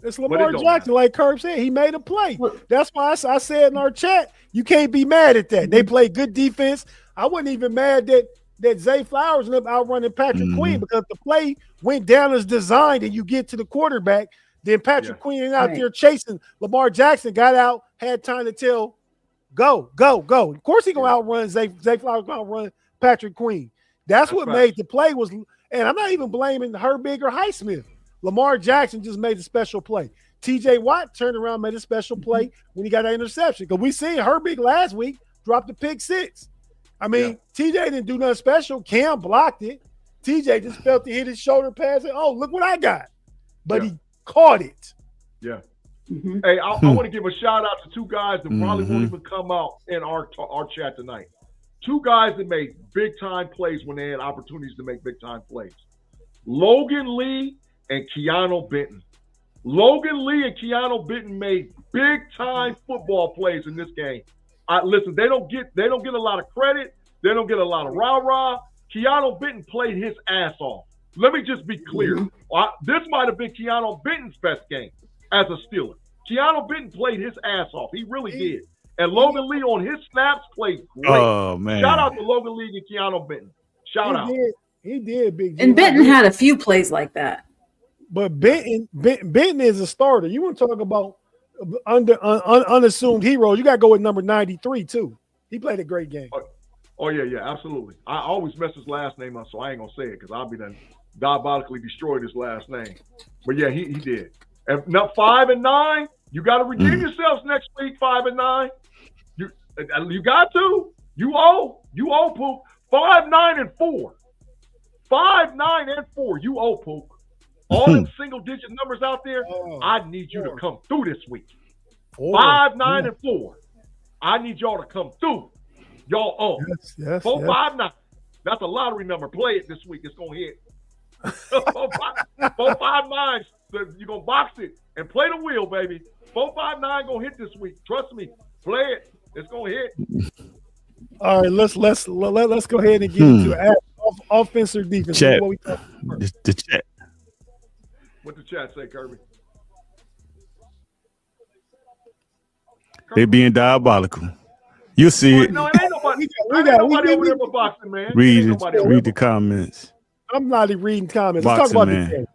It's Lamar Jackson, like Kerb said. He made a play. That's why I said in our chat, you can't be mad at that. They played good defense. I wasn't even mad that Zay Flowers ended up outrunning Patrick Queen, because the play went down as designed and you get to the quarterback. Then Patrick Queen is out there chasing. Lamar Jackson got out, had time to tell, go. Of course he going to outrun Zay Flowers, going to outrun Patrick Queen. That's what made the play was, And I'm not even blaming Herbig or Highsmith. Lamar Jackson just made a special play. TJ Watt turned around, made a special play when he got that interception. Because we seen Herbig last week drop the pick 6. I mean, TJ didn't do nothing special. Cam blocked it. TJ just felt to hit his shoulder pass and, oh, look what I got. But he caught it. Yeah. Hey, I want to give a shout out to 2 guys that probably won't even come out in our chat tonight. 2 guys that made big time plays when they had opportunities to make big time plays. Logan Lee and Keanu Benton. Logan Lee and Keanu Benton made big time football plays in this game. Listen, they don't get a lot of credit. They don't get a lot of rah-rah. Keanu Benton played his ass off. Let me just be clear. This might have been Keanu Benton's best game as a Steeler. Keanu Benton played his ass off. He really did. And Logan Lee on his snaps played great. Oh, man. Shout out to Logan Lee and Keanu Benton. Shout out. He did, Big G. And Benton had a few plays like that. But Benton is a starter. You want to talk about unassumed heroes? You got to go with number 93 too. He played a great game. Oh yeah, absolutely. I always mess his last name up, so I ain't gonna say it because I'll be done diabolically destroyed his last name. But yeah, he did. And now 5 and 9, you got to redeem yourselves next week. 5 and 9, you got to. You owe Pook. 5, 9, and 4. 5, 9, and 4. You owe Pook. All them single-digit numbers out there, I need you to come through this week. 5, 9, and 4. I need y'all to come through. Y'all owe. Yes, 4, 5, 9. That's a lottery number. Play it this week. It's going to hit. 4, 5, 9. So you're going to box it and play the wheel, baby. 4, 5, 9 going to hit this week. Trust me. Play it. It's going to hit. All right, let's go ahead and get into offense or defense. Chat. What we The chat. What the chat say, Kirby? They being diabolical. You see it. No, it ain't nobody. Nobody over there but boxing, man. Read the comments. I'm not even reading comments. Boxing, Let's talk about man.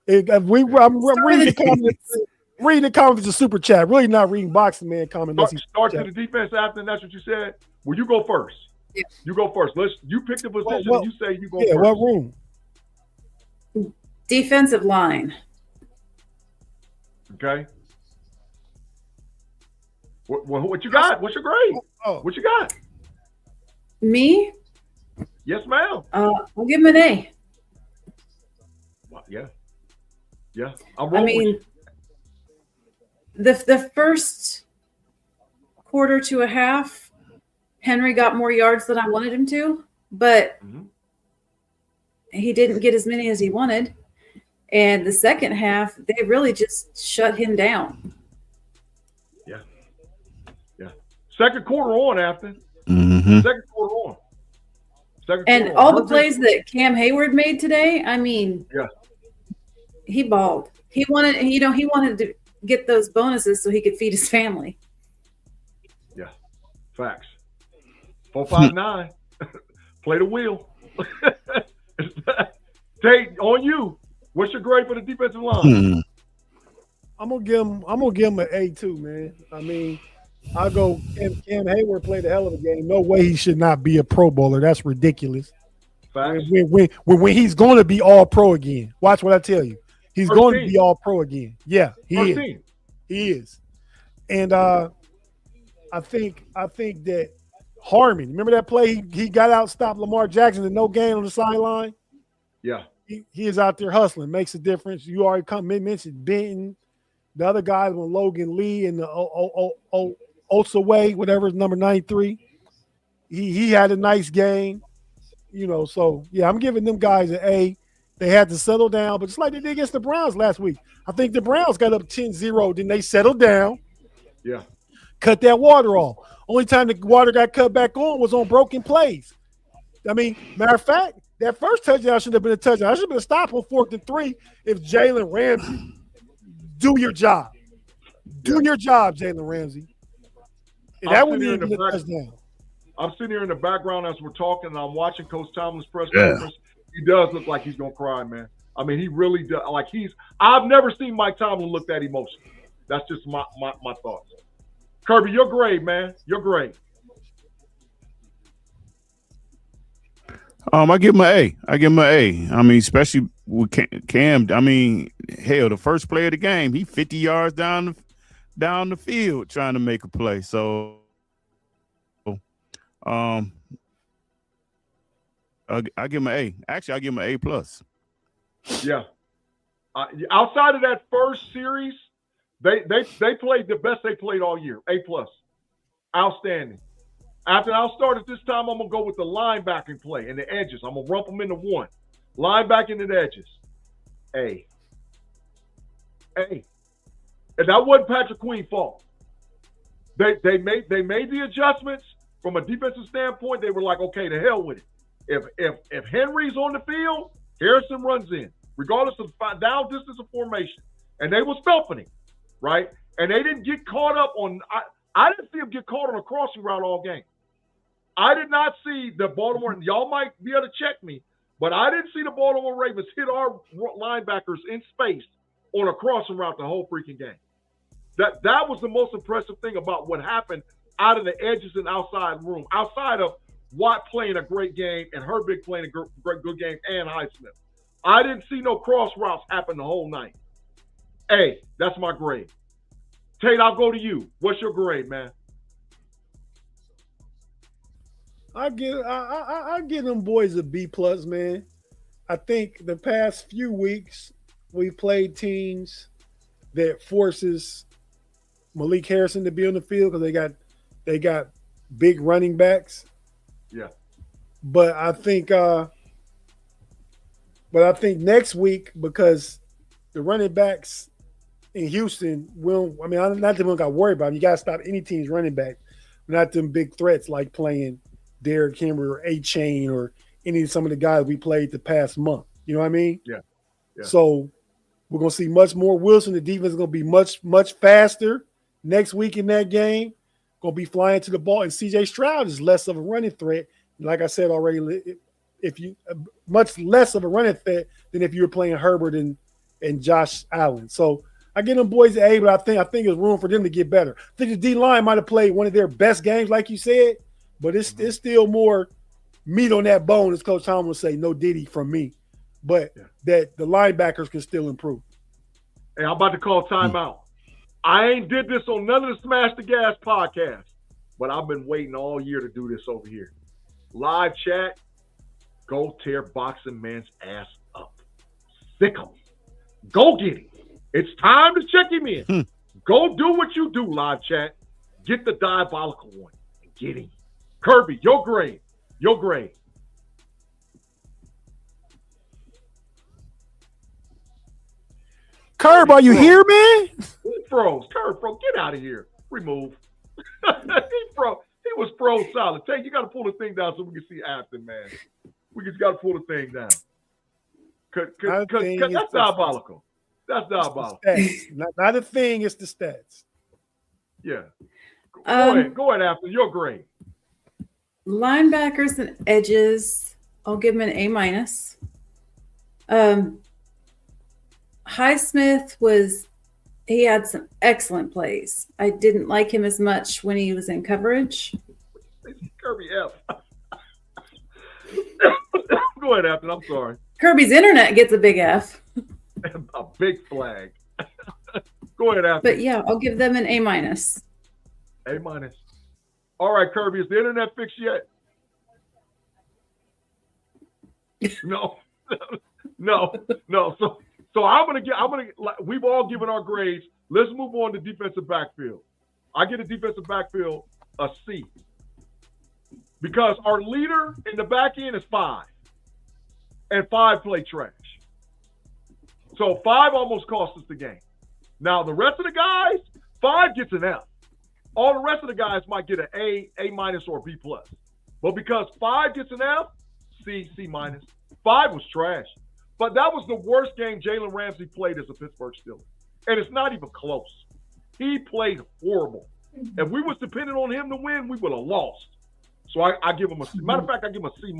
the game. I'm reading the comments. Reading the comments of super chat. Really not reading boxing man comments. Start to the defense after, and that's what you said. Well, you go first. Yeah. You go first. You pick the position. And you say you go first. What room? Defensive line. Okay. What you got? What's your grade? What you got? Me? Yes, ma'am. I'll give him an A. Yeah. I mean, the first quarter to a half, Henry got more yards than I wanted him to, but he didn't get as many as he wanted. And the second half, they really just shut him down. Yeah. Second quarter on, Afton. Second quarter on. And all the plays that Cam Hayward made today, I mean, he balled. He wanted to get those bonuses so he could feed his family. Yeah, facts. 4, 5, 9. Play the wheel. Tate, on you. What's your grade for the defensive line? I'm gonna give him an A2, man. I mean, I'll go. Cam Hayward played a hell of a game. No way he should not be a Pro Bowler. That's ridiculous. Facts. When he's going to be all pro again. Watch what I tell you. He's going to be all pro again. Yeah, he is. He is. And I think that Harmon, remember that play? He got out, stopped Lamar Jackson and no gain on the sideline. Yeah. He is out there hustling, makes a difference. You already mentioned Benton. The other guys were Logan Lee and the Osaway, whatever is number 93. He had a nice game. So yeah, I'm giving them guys an A. They had to settle down, but just like they did against the Browns last week. I think the Browns got up 10-0, then they settled down. Yeah. Cut that water off. Only time the water got cut back on was on broken plays. I mean, matter of fact, that first touchdown should have been a touchdown. I should have been a stop on 4th and 3 if Jalen Ramsey do your job. Do your job, Jalen Ramsey. And that wouldn't even be a touchdown. I'm sitting here in the background as we're talking, and I'm watching Coach Tomlin's press conference. He does look like he's gonna cry, man. I mean, he really does. Like I've never seen Mike Tomlin look that emotional. That's just my thoughts. Kirby, your grade, man. Your grade. I give him an A. I give him an A. I mean, especially with Cam. I mean, hell, the first play of the game, he 50 yards down the field trying to make a play. So, I give him an A. Actually, I give him an A+. Yeah. Outside of that first series, they played the best they played all year. A+. Outstanding. After I'll start at this time, I'm going to go with the linebacking play and the edges. I'm going to rump them into one. Linebacking and the edges. A. And that wasn't Patrick Queen's fault. They made the adjustments from a defensive standpoint. They were like, okay, to hell with it. If Henry's on the field, Harrison runs in, regardless of down distance of formation. And they was stumping him, right? And they didn't get caught up on I didn't see him get caught on a crossing route all game. I did not see the Baltimore, and y'all might be able to check me, but I didn't see the Baltimore Ravens hit our linebackers in space on a crossing route the whole freaking game. That was the most impressive thing about what happened out of the edges and outside room, outside of Watt playing a great game and Herbig playing a good game and Highsmith. I didn't see no cross routes happen the whole night. A, that's my grade. Tate, I'll go to you. What's your grade, man? I give them boys a B+, man. I think the past few weeks we played teams that forces Malik Harrison to be on the field because they got big running backs. Yeah. But I think next week, because the running backs in Houston not that we don't got to worry about them. You got to stop any team's running back. Not them big threats like playing Derrick Henry or A-Chain or some of the guys we played the past month. You know what I mean? Yeah. So we're going to see much more Wilson. The defense is going to be much, much faster next week in that game. Going to be flying to the ball. And C.J. Stroud is less of a running threat. Like I said already, much less of a running threat than if you were playing Herbert and Josh Allen. So I give them boys an A, but I think there's room for them to get better. I think the D-line might have played one of their best games, like you said, but it's still more meat on that bone, as Coach Tom would say, no Diddy from me. But that the linebackers can still improve. Hey, I'm about to call timeout. I ain't did this on none of the Smash the Gas podcasts, but I've been waiting all year to do this over here. Live chat, go tear Boxing Man's ass up. Sick him. Go get him. It's time to check him in. Go do what you do, live chat. Get the diabolical one and get him. Kirby, your grade. Kerb, are you here, man? He froze. Kerb, bro, get out of here. Remove. He was froze solid. Tate, you got to pull the thing down so we can see Afton, man. We just got to pull the thing down. Cause that's diabolical. That's diabolical. Not a thing, it's the stats. Yeah. Go ahead, Afton. Your grade. Linebackers and edges, I'll give them an A-. Highsmith he had some excellent plays. I didn't like him as much when he was in coverage. Kirby F. Go ahead, Afton. I'm sorry. Kirby's internet gets a big F. A big flag. Go ahead, Afton. But yeah, I'll give them an A-. A-. All right, Kirby, is the internet fixed yet? No. So we've all given our grades. Let's move on to defensive backfield. I get a defensive backfield a C. Because our leader in the back end is 5. And 5 play trash. So 5 almost cost us the game. Now the rest of the guys, 5 gets an F. All the rest of the guys might get an A, A- or B+. But because 5 gets an F, C, C-. 5 was trash. But that was the worst game Jalen Ramsey played as a Pittsburgh Steeler. And it's not even close. He played horrible. If we was dependent on him to win, we would have lost. So I give him a C. Matter of fact, I give him a C-.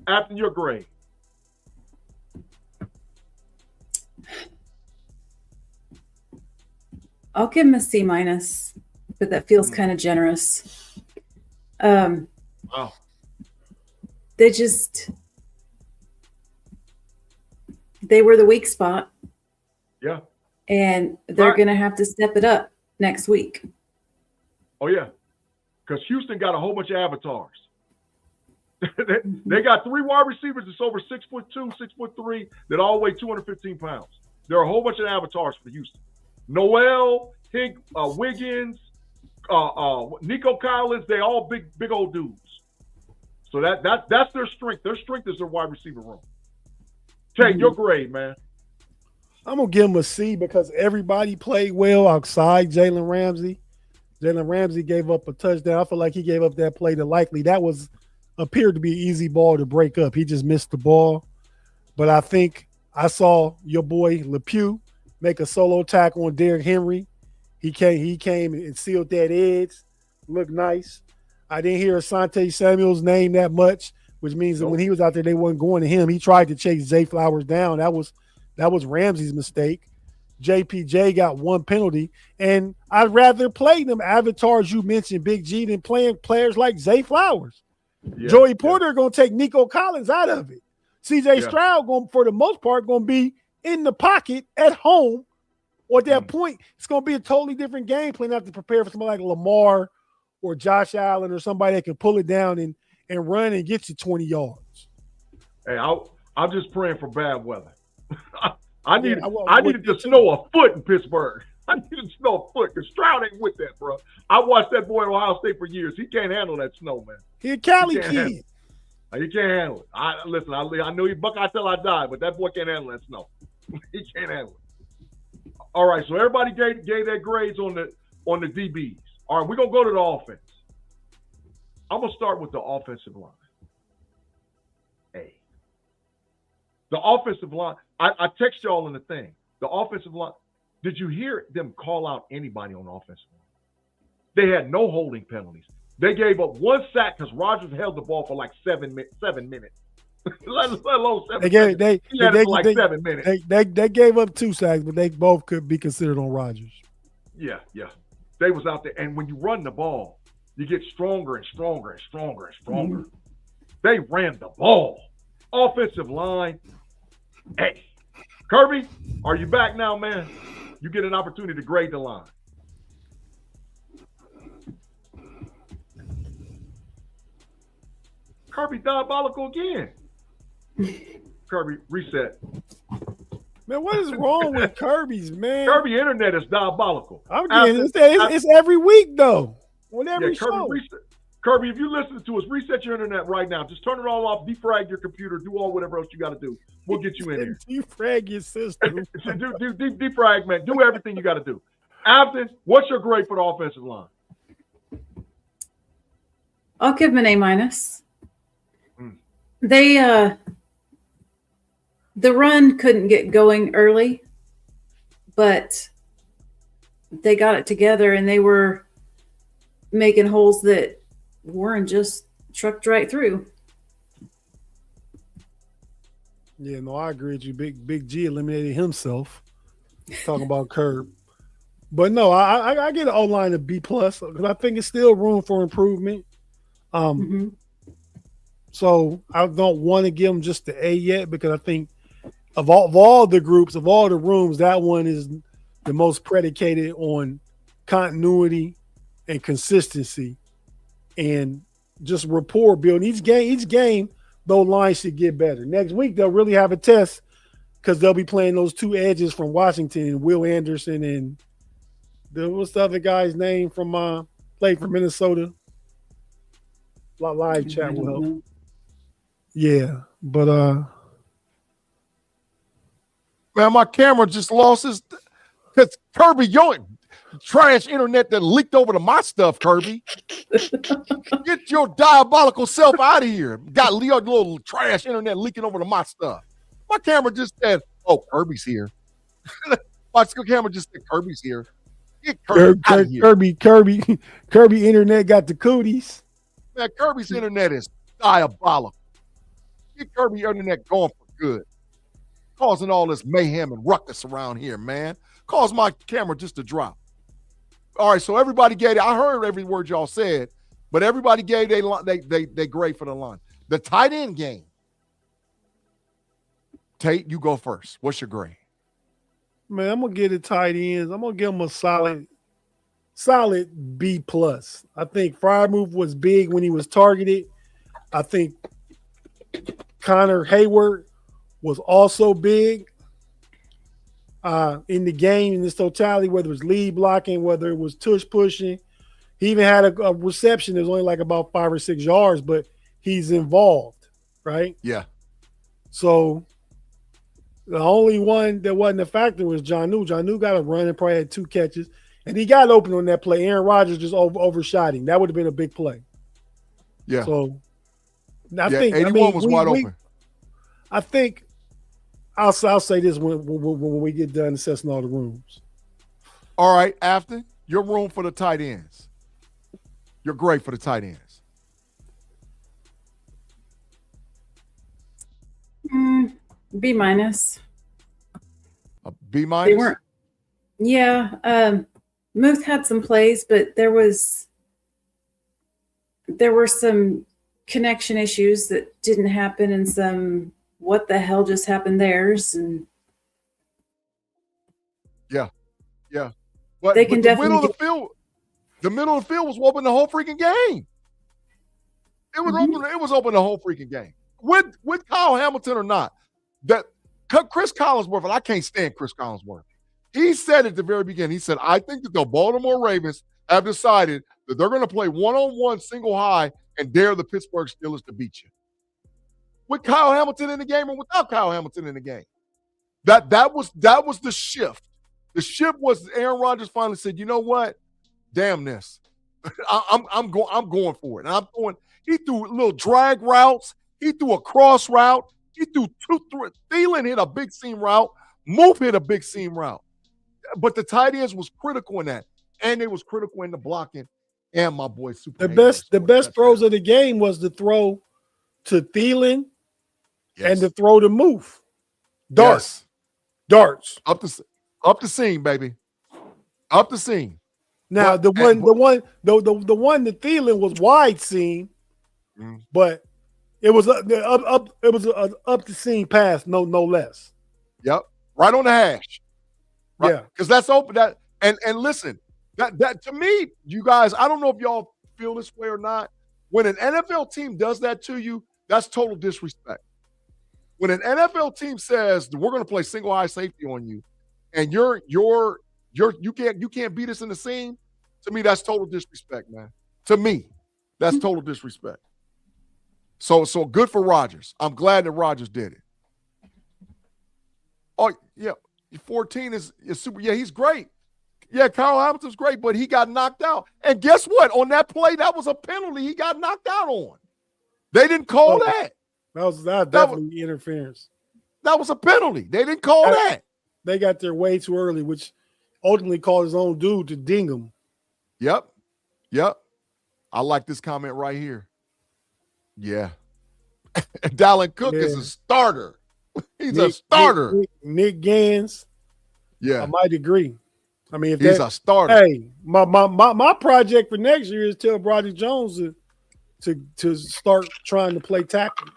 After your grade. I'll give him a C-, but that feels kind of generous. Wow. they were the weak spot. Yeah. And they're going to have to step it up next week. Oh, yeah. Because Houston got a whole bunch of avatars. They got 3 wide receivers that's over 6'2", 6'3", that all weigh 215 pounds. There are a whole bunch of avatars for Houston. Noel, Hink, Wiggins, Nico Collins, they all big old dudes. So that's their strength. Their strength is their wide receiver room. Tate, your grade, man. I'm going to give him a C because everybody played well outside Jalen Ramsey. Jalen Ramsey gave up a touchdown. I feel like he gave up that play to Likely. That appeared to be an easy ball to break up. He just missed the ball. But I think I saw your boy LePew make a solo tackle on Derrick Henry. He came and sealed that edge. Looked nice. I didn't hear Asante Samuel's name that much, which means that when he was out there, they weren't going to him. He tried to chase Zay Flowers down. That was Ramsey's mistake. JPJ got 1 penalty, and I'd rather play them avatars you mentioned, Big G, than playing players like Zay Flowers. Yeah, Joey Porter going to take Nico Collins out of it. CJ Stroud, for the most part, going to be in the pocket at home. Or at that point, it's going to be a totally different game plan. Have to prepare for somebody like Lamar or Josh Allen or somebody that can pull it down and run and get you 20 yards. Hey, I'm just praying for bad weather. I needed to snow a foot in Pittsburgh. I needed to snow a foot because Stroud ain't with that, bro. I watched that boy at Ohio State for years. He can't handle that snow, man. He a Cali kid. He can't handle it. I know he Buckeye till I die, but that boy can't handle that snow. He can't handle it. All right, so everybody gave their grades on the DBs. All right, we're gonna go to the offense. I'm gonna start with the offensive line. The offensive line, I text y'all in the thing. The offensive line, did you hear them call out anybody on the offensive line? They had no holding penalties. They gave up 1 sack because Rodgers held the ball for like 7 minutes. let alone 7 minutes. He had it for like 7 minutes. They gave up 2 sacks, but they both could be considered on Rodgers. Yeah. They was out there. And when you run the ball, you get stronger and stronger and stronger and stronger. Mm-hmm. They ran the ball. Offensive line. Hey, Kirby, are you back now, man? You get an opportunity to grade the line. Kirby diabolical again. Kirby, reset. Man, what is wrong with Kirby's, man? Kirby internet is diabolical. I'm getting it's every week, though. On every show. Kirby, if you listen to us, reset your internet right now. Just turn it all off, defrag your computer, do all whatever else you got to do. We'll get you in here. Defrag your system. do defrag, man. Do everything you got to do. Afton, what's your grade for the offensive line? I'll give them an A-. They the run couldn't get going early, but they got it together and they were making holes that Warren just trucked right through. Yeah, no, I agree with you. Big G eliminated himself. Talking about Kerb. But no, I get an O-line of B+ because I think it's still room for improvement. So I don't want to give them just the A yet because I think of all the groups, of all the rooms, that one is the most predicated on continuity and consistency and just rapport building. Each game, those lines should get better. Next week, they'll really have a test because they'll be playing those 2 edges from Washington and Will Anderson and what's the other guy's name from played for Minnesota? Live chat will help. Yeah, but man, my camera just lost its because Kirby, your trash internet that leaked over to my stuff, Kirby. Get your diabolical self out of here. Got your little trash internet leaking over to my stuff. My camera just said, "Oh, Kirby's here." My camera just said, "Kirby's here." Get Kirby out of here. Kirby internet got the cooties. Man, Kirby's internet is diabolical. Get Kirby internet going for good. Causing all this mayhem and ruckus around here, man. Caused my camera just to drop. All right, so everybody gave it. I heard every word y'all said, but everybody gave they grade for the line. The tight end game. Tate, you go first. What's your grade? Man, I'm gonna give the tight ends. I'm gonna give them a solid B plus. I think Freiermuth was big when he was targeted. I think Connor Hayward was also big in the game in its totality, whether it was lead blocking, whether it was tush pushing. He even had a reception that was only like about 5 or 6 yards, but he's involved, right? Yeah. So the only one that wasn't a factor was Jonnu. Jonnu got a run and probably had 2 catches, and he got open on that play. Aaron Rodgers just overshot him. That would have been a big play. Yeah. So I think 81 was wide open. I think I'll say this when we get done assessing all the rooms. All right, Afton, your room for the tight ends. You're great for the tight ends. B minus. A B They minus? weren't. Yeah. Muth had some plays, but there were some connection issues that didn't happen, and some what the hell just happened theirs, and Yeah. But, They can but the middle definitely of the field was open the whole freaking game. It was open. It was open the whole freaking game. With Kyle Hamilton or not, that Chris Collinsworth, and I can't stand Chris Collinsworth. He said at the very beginning, he said, I think that the Baltimore Ravens have decided that they're going to play one-on-one single high and dare the Pittsburgh Steelers to beat you. With Kyle Hamilton in the game or without Kyle Hamilton in the game. That was the shift. The shift was Aaron Rodgers finally said, you know what? Damn this. I'm going for it. And I'm going, he threw little drag routes. He threw a cross route. He threw Thielen hit a big seam route. Move hit a big seam route. But the tight ends was critical in that. And they was critical in the blocking. And my boy Super. The best throws of the game was the throw to Thielen and the throw to Move. Darts. Up the seam, baby. Up the seam. Now the one that Thielen was wide seam, but it was up the seam pass, no less. Yep, right on the hash. Right? Yeah, because that's open. That and listen, that to me, you guys, I don't know if y'all feel this way or not. When an NFL team does that to you, that's total disrespect. When an NFL team says we're going to play single high safety on you, and you can't beat us in the seam, to me that's total disrespect, man. To me, that's total disrespect. So good for Rodgers. I'm glad that Rodgers did it. Oh yeah, 14 is super. Yeah, he's great. Yeah, Kyle Hamilton's great, but he got knocked out. And guess what? On that play, that was a penalty. He got knocked out on. They didn't call that. That was definitely interference. That was a penalty. They didn't call that. They got there way too early, which ultimately called his own dude to ding him. Yep. I like this comment right here. Yeah. Dalvin Cook is a starter. He's a starter. Nick Gans. Yeah. I might agree. I mean, if he's a starter. Hey, my project for next year is tell Broderick Jones to start trying to play tackle.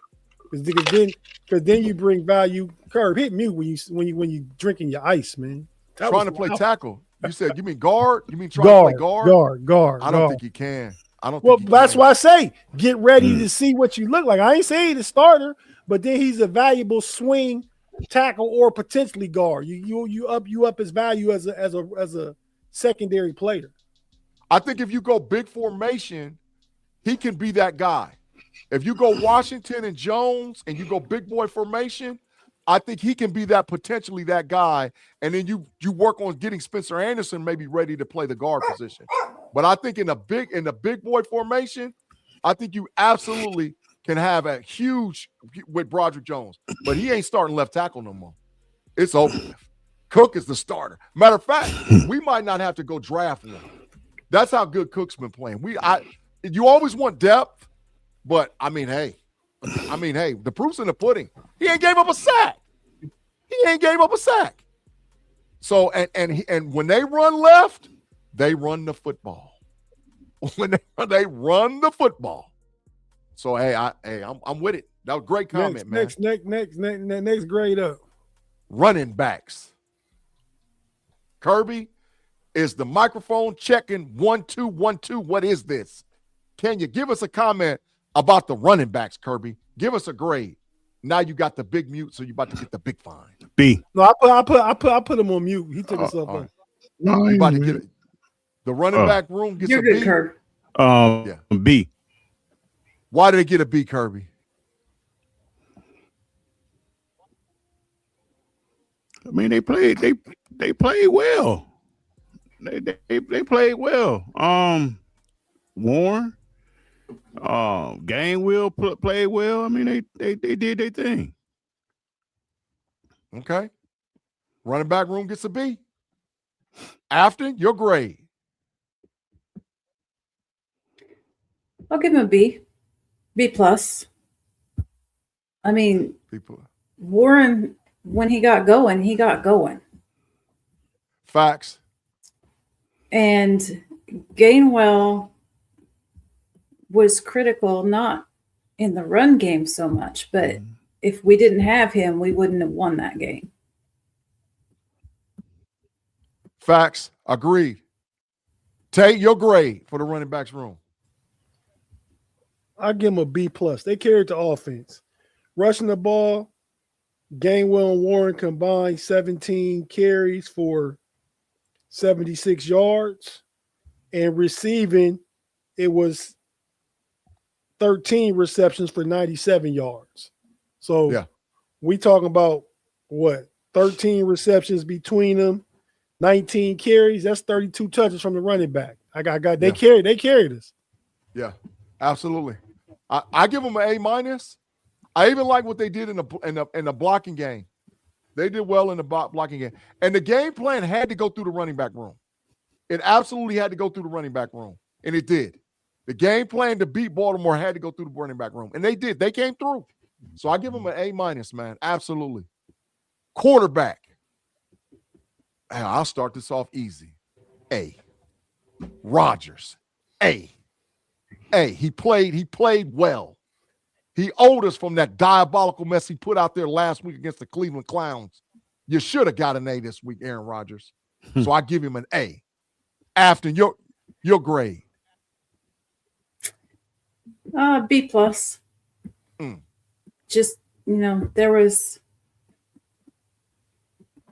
Because then you bring value. Kerb, hit mute when you drinking your ice, man. Trying to play tackle. You said you mean guard? You mean trying to play guard? Guard. I don't think he can. That's why I say get ready to see what you look like. I ain't saying he's a starter, but then he's a valuable swing tackle or potentially guard. You up his value as a secondary player. I think if you go big formation, he can be that guy. If you go Washington and Jones and you go big boy formation, I think he can be potentially that guy. And then you work on getting Spencer Anderson maybe ready to play the guard position. But I think in the big boy formation, I think you absolutely can have a huge with Broderick Jones. But he ain't starting left tackle no more. It's over with. Cook is the starter. Matter of fact, we might not have to go draft one. That's how good Cook's been playing. You always want depth. But I mean, hey, the proof's in the pudding. He ain't gave up a sack. So and when they run left, they run the football. When they run the football, So I'm with it. That was a great comment, man. Next grade up. Running backs. Kirby, is the microphone checking 1 2 1 2? What is this? Can you give us a comment about the running backs, Kirby? Give us a grade. Now you got the big mute, so you about to get the big fine. B. No, I put him on mute. He took himself off. No, You about to get it. The running back room gets You're a good, B. Kerb. B. Why did they get a B, Kirby? I mean, they played well. They played well. Warren, Gainwell played well. I mean, they did their thing. Okay. Running back room gets a B. Afton, your grade. I'll give him a B. B plus. I mean, Warren, when he got going. Facts. And Gainwell was critical, not in the run game so much, but if we didn't have him, we wouldn't have won that game. Facts. Agreed. Tate, your grade for the running backs room. I give him a B plus. They carried the offense. Rushing the ball, Gainwell and Warren combined 17 carries for 76 yards. And receiving, it was 13 receptions for 97 yards. So we talking about what? 13 receptions between them, 19 carries. That's 32 touches from the running back. They carried us. Yeah, absolutely. I give them an A minus. I even like what they did in the blocking game. They did well in the blocking game. And the game plan had to go through the running back room. It absolutely had to go through the running back room. And it did. The game plan to beat Baltimore had to go through the running back room. And they did. They came through. So I give them an A minus, man. Absolutely. Quarterback. I'll start this off easy. A. Rodgers. A. He played well. He owed us from that diabolical mess he put out there last week against the Cleveland Clowns. You should have got an A this week, Aaron Rodgers. So I give him an A. Afton, your grade. B plus. Just, there was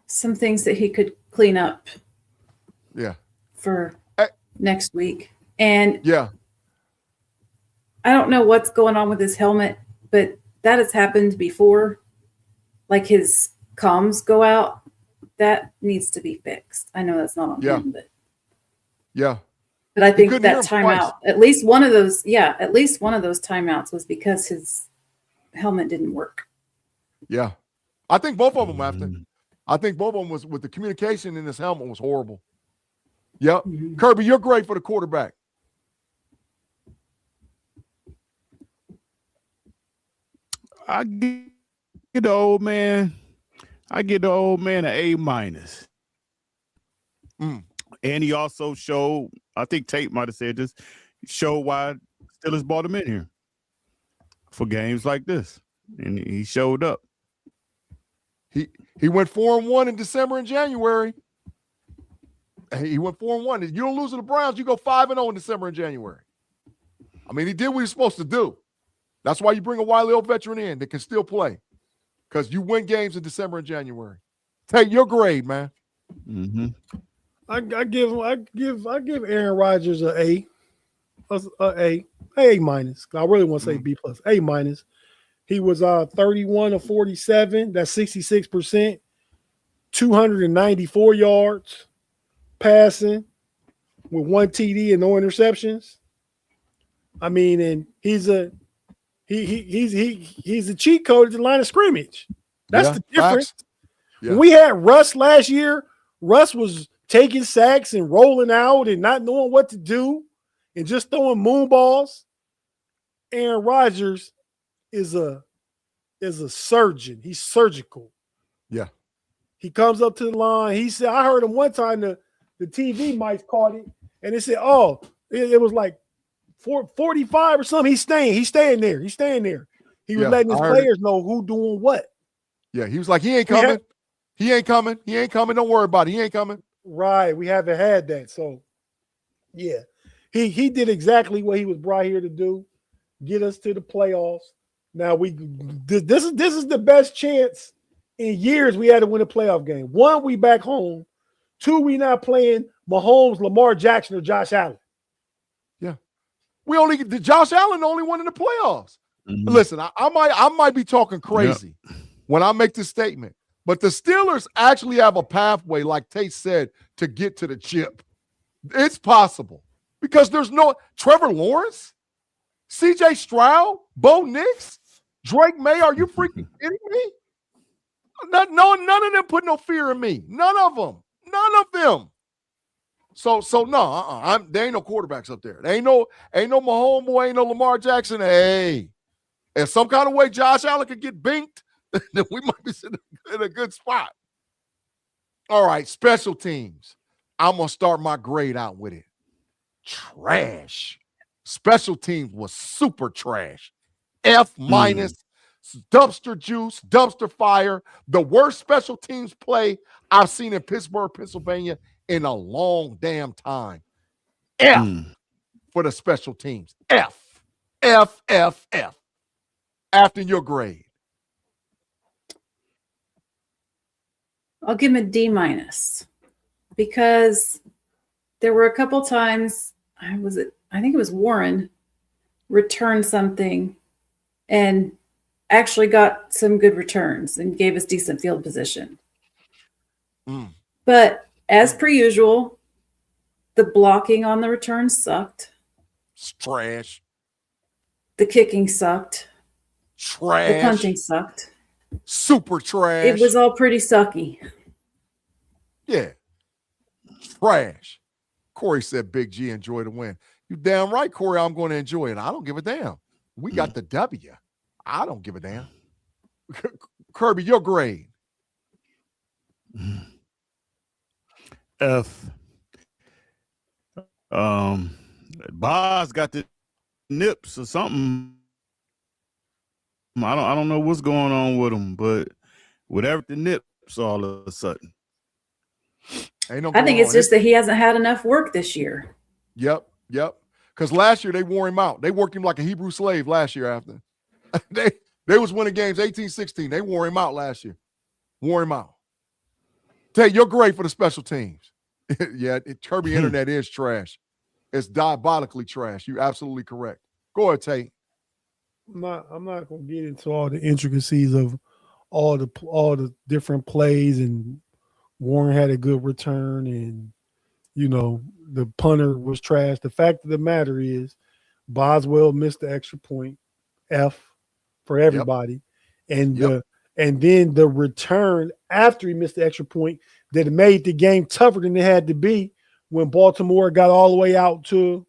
some things that he could clean up. Yeah. For next week. And I don't know what's going on with his helmet, but that has happened before. Like his comms go out. That needs to be fixed. I know that's not on him, but But I think that timeout, at least one of those timeouts was because his helmet didn't work. Yeah. I think both of them, Afton. I think both of them was with the communication in his helmet was horrible. Yep. Kirby, you're great for the quarterback. I get the old man an A minus. And he also showed, I think Tate might have said this, showed why Steelers brought him in here for games like this. And he showed up. He went 4-1 in December and January. He went 4-1. If you don't lose to the Browns, you go 5-0 in December and January. I mean, he did what he's supposed to do. That's why you bring a wily old veteran in that can still play, because you win games in December and January. Take your grade, man. I give Aaron Rodgers an A minus. I really want to say B plus. A minus. He was 31 of 47. That's 66%. 294 yards passing with 1 TD and no interceptions. I mean, and he's a cheat code at the line of scrimmage. That's the difference. When we had Russ last year, Russ was taking sacks and rolling out and not knowing what to do and just throwing moon balls. Aaron Rodgers is a surgeon. He's surgical. Yeah. He comes up to the line. He said, I heard him one time, the TV mics caught it, and they said, it was like 45 or something. He's staying there. He was letting his players know who doing what. Yeah, he was like, he ain't coming. He ain't coming. Don't worry about it. He ain't coming. Right. We haven't had that. So, yeah, he did exactly what he was brought here to do, get us to the playoffs. Now, this is the best chance in years we had to win a playoff game. One, we back home. Two, we not playing Mahomes, Lamar Jackson, or Josh Allen. Yeah. Josh Allen the only one in the playoffs. Mhm. Listen, I might be talking crazy when I make this statement, but the Steelers actually have a pathway, like Tate said, to get to the chip. It's possible because there's no Trevor Lawrence, CJ Stroud, Bo Nix, Drake May. Are you freaking kidding me? None of them put no fear in me. None of them. So no, there ain't no quarterbacks up there. There ain't no Mahomes boy, ain't no Lamar Jackson. Hey, if some kind of way Josh Allen could get binked, then we might be sitting in a good spot. All right, special teams. I'm gonna start my grade out with it. Trash. Special teams was super trash. F-, dumpster juice, dumpster fire. The worst special teams play I've seen in Pittsburgh, Pennsylvania in a long damn time. F for the special teams. F. After your grade. I'll give him a D- because there were a couple times, I think it was Warren, returned something and actually got some good returns and gave us decent field position. But as per usual, the blocking on the return sucked. It's trash. The kicking sucked. Trash. The punting sucked. Super trash. It was all pretty sucky. Yeah. Trash. Corey said Big G enjoy the win. You damn right, Corey, I'm going to enjoy it. I don't give a damn. We got the W. I don't give a damn. Kirby, your grade. F. Boz got the nips or something. I don't know what's going on with him, but whatever the nips all of a sudden. I think it's just that he hasn't had enough work this year. Yep. Because last year they wore him out. They worked him like a Hebrew slave last year after. They was winning games 18-16. They wore him out last year. Wore him out. Tate, you're great for the special teams. Yeah, Kirby Internet is trash. It's diabolically trash. You're absolutely correct. Go ahead, Tate. I'm not gonna get into all the intricacies of all the different plays, and Warren had a good return, and the punter was trash. The fact of the matter is Boswell missed the extra point. F for everybody. And then the return after he missed the extra point that made the game tougher than it had to be when Baltimore got all the way out to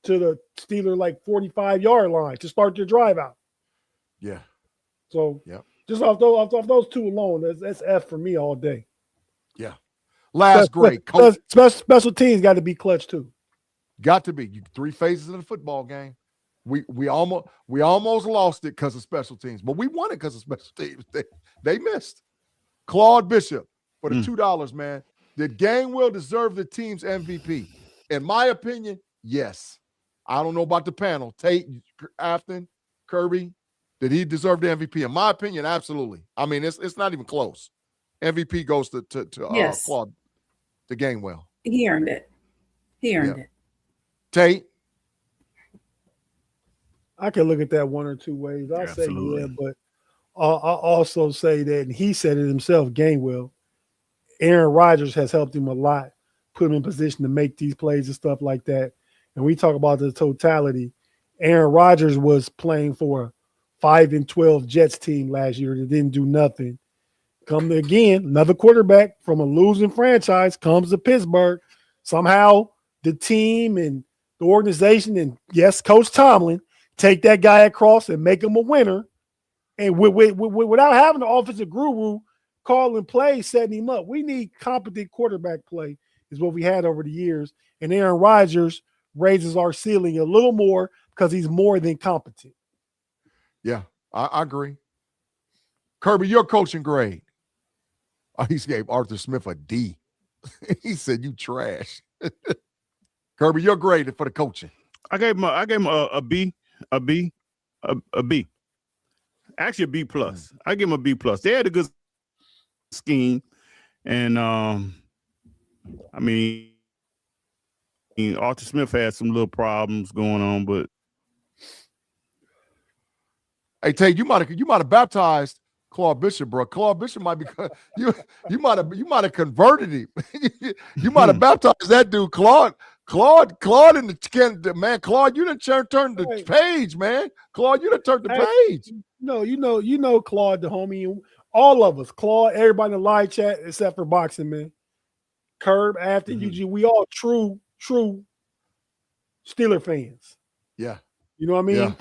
the Steeler 45-yard line to start their drive out. Yeah. So just off those two alone, that's F for me all day. Yeah. Last grade. Special teams got to be clutch too. Got to be. Three phases of the football game. We almost lost it because of special teams, but we won it because of special teams. They missed. Claude Bishop for the $2, man. Did Gainwell deserve the team's MVP? In my opinion, yes. I don't know about the panel. Tate, Afton, Kirby, did he deserve the MVP? In my opinion, absolutely. I mean, it's not even close. MVP goes to Claude, to Gainwell. He earned it. It. Tate. I can look at that one or two ways. I'll say Absolutely. but I'll also say that, and he said it himself, Gainwell, Aaron Rodgers has helped him a lot, put him in position to make these plays and stuff like that. And we talk about the totality. Aaron Rodgers was playing for a 5-12 Jets team last year that didn't do nothing. Come again, another quarterback from a losing franchise comes to Pittsburgh. Somehow the team and the organization and, yes, Coach Tomlin, take that guy across and make him a winner. And without having the offensive guru calling plays, setting him up. We need competent quarterback play is what we had over the years. And Aaron Rodgers raises our ceiling a little more because he's more than competent. Yeah, I agree. Kirby, your coaching grade. Oh, he gave Arthur Smith a D. He said, you trash. Kirby, your grade for the coaching. I gave him a B. Actually, a B plus. I give him a B plus. They had a good scheme, and I mean, Arthur Smith had some little problems going on, but hey, Tate, you might have baptized Claude Bishop, bro. Claude Bishop might be you might have converted him. You might have baptized that dude, Claude in the man. Claude, you done turned the page, man. Claude, you done turned the page. No, you know Claude, the homie. All of us, Claude, everybody in the live chat except for boxing, man. Kerb, Afton, UG, we all true Steeler fans. Yeah. You know what I mean? Yeah.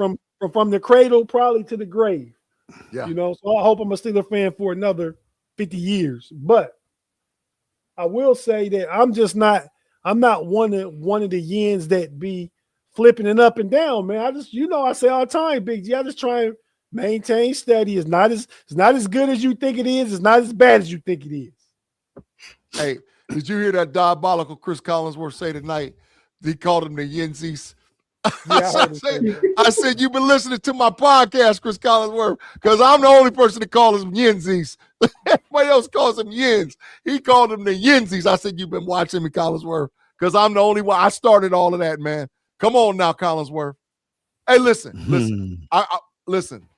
From the cradle probably to the grave. Yeah. You know, so I hope I'm a Steeler fan for another 50 years. But I will say that I'm not one of the yins that be flipping it up and down, man. I say all the time, Big G, I just try and maintain steady. It's not as good as you think it is. It's not as bad as you think it is. Hey, did you hear that diabolical Chris Collinsworth say tonight? He called him the Yinzies. Yeah, I said, you've been listening to my podcast, Chris Collinsworth, because I'm the only person that calls them Yinzies. Everybody else calls them Yins. He called them the Yinzies. I said, you've been watching me, Collinsworth, because I'm the only one. I started all of that, man. Come on now, Collinsworth. Hey, listen. Listen.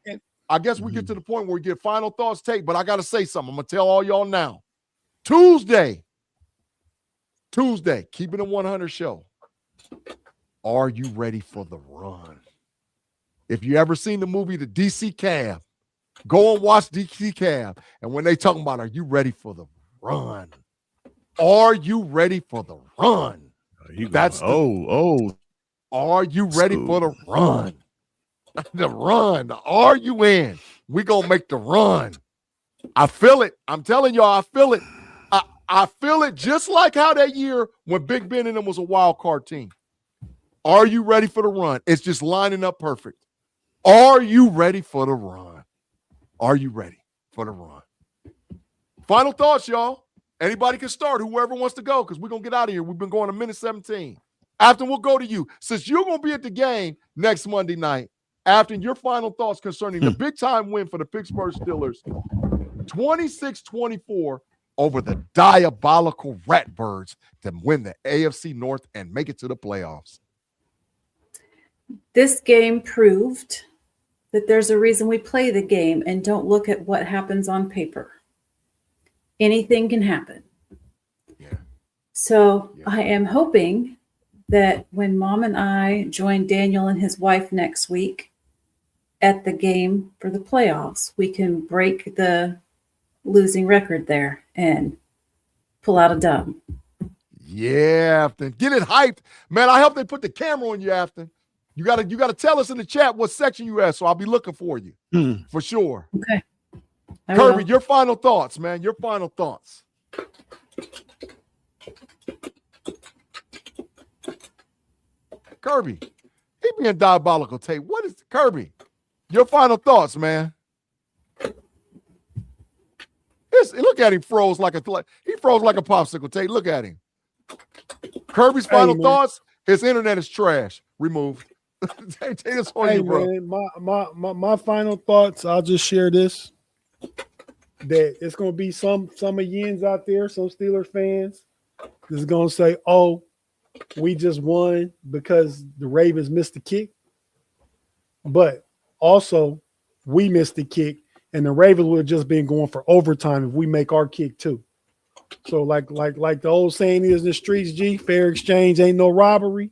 I guess we get to the point where we get final thoughts, Tate, but I got to say something. I'm going to tell all y'all now. Tuesday, Keeping It 100 show. Are you ready for the run? If you ever seen the movie The DC Cab, go and watch DC Cab. And when they talking about, are you ready for the run? Are you ready for the run? Are you ready for the run? The run. Are you in? We gonna make the run. I feel it. I'm telling y'all, I feel it. I feel it just like how that year when Big Ben and them was a wild card team. Are you ready for the run? It's just lining up perfect. Are you ready for the run? Are you ready for the run? Final thoughts, y'all. Anybody can start, whoever wants to go, because we're going to get out of here. We've been going a minute 17. Afton, we'll go to you. Since you're going to be at the game next Monday night, Afton, your final thoughts concerning the big-time win for the Pittsburgh Steelers, 26-24 over the diabolical Ratbirds to win the AFC North and make it to the playoffs. This game proved that there's a reason we play the game and don't look at what happens on paper. Anything can happen. Yeah. So I am hoping that when Mom and I join Daniel and his wife next week at the game for the playoffs, we can break the losing record there and pull out a dub. Yeah, Afton. Get it hyped. Man, I hope they put the camera on you, Afton. You gotta tell us in the chat what section you at, so I'll be looking for you for sure. Okay. Kirby, your final thoughts, man. Your final thoughts. Kirby, he being diabolical, Tate. What is Kirby? Your final thoughts, man. Look at him, froze like a popsicle, Tate. Look at him. Kirby's final thoughts. His internet is trash. Removed. Take this on you, bro. Man, my final thoughts. I'll just share this. That it's gonna be some of Yins out there, some Steelers fans, that's gonna say, "Oh, we just won because the Ravens missed the kick," but also we missed the kick, and the Ravens would have just been going for overtime if we make our kick too. So like the old saying is in the streets, G, fair exchange ain't no robbery.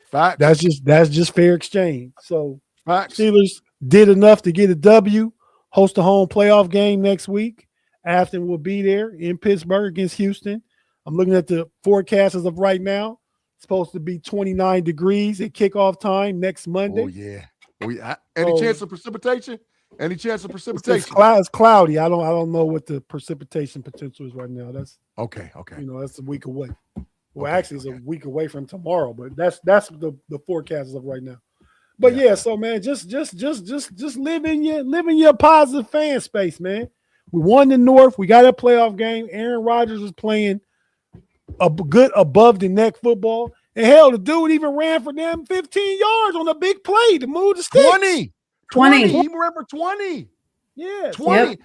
Facts. That's just fair exchange. So Facts. Steelers did enough to get a W, host a home playoff game next week. Afton will be there in Pittsburgh against Houston. I'm looking at the forecast as of right now. It's supposed to be 29 degrees at kickoff time next Monday. Oh, yeah. Any chance of precipitation? Any chance of precipitation? It's cloudy. I don't know what the precipitation potential is right now. That's okay. that's a week away. Well, actually, it's a week away from tomorrow, but that's the forecast of right now. But yeah, so man, just live in your positive fan space, man. We won the North. We got a playoff game. Aaron Rodgers was playing a good above the neck football. And hell, the dude even ran for them 15 yards on a big play to move the sticks. 20. You remember 20? Yeah, 20. Yep.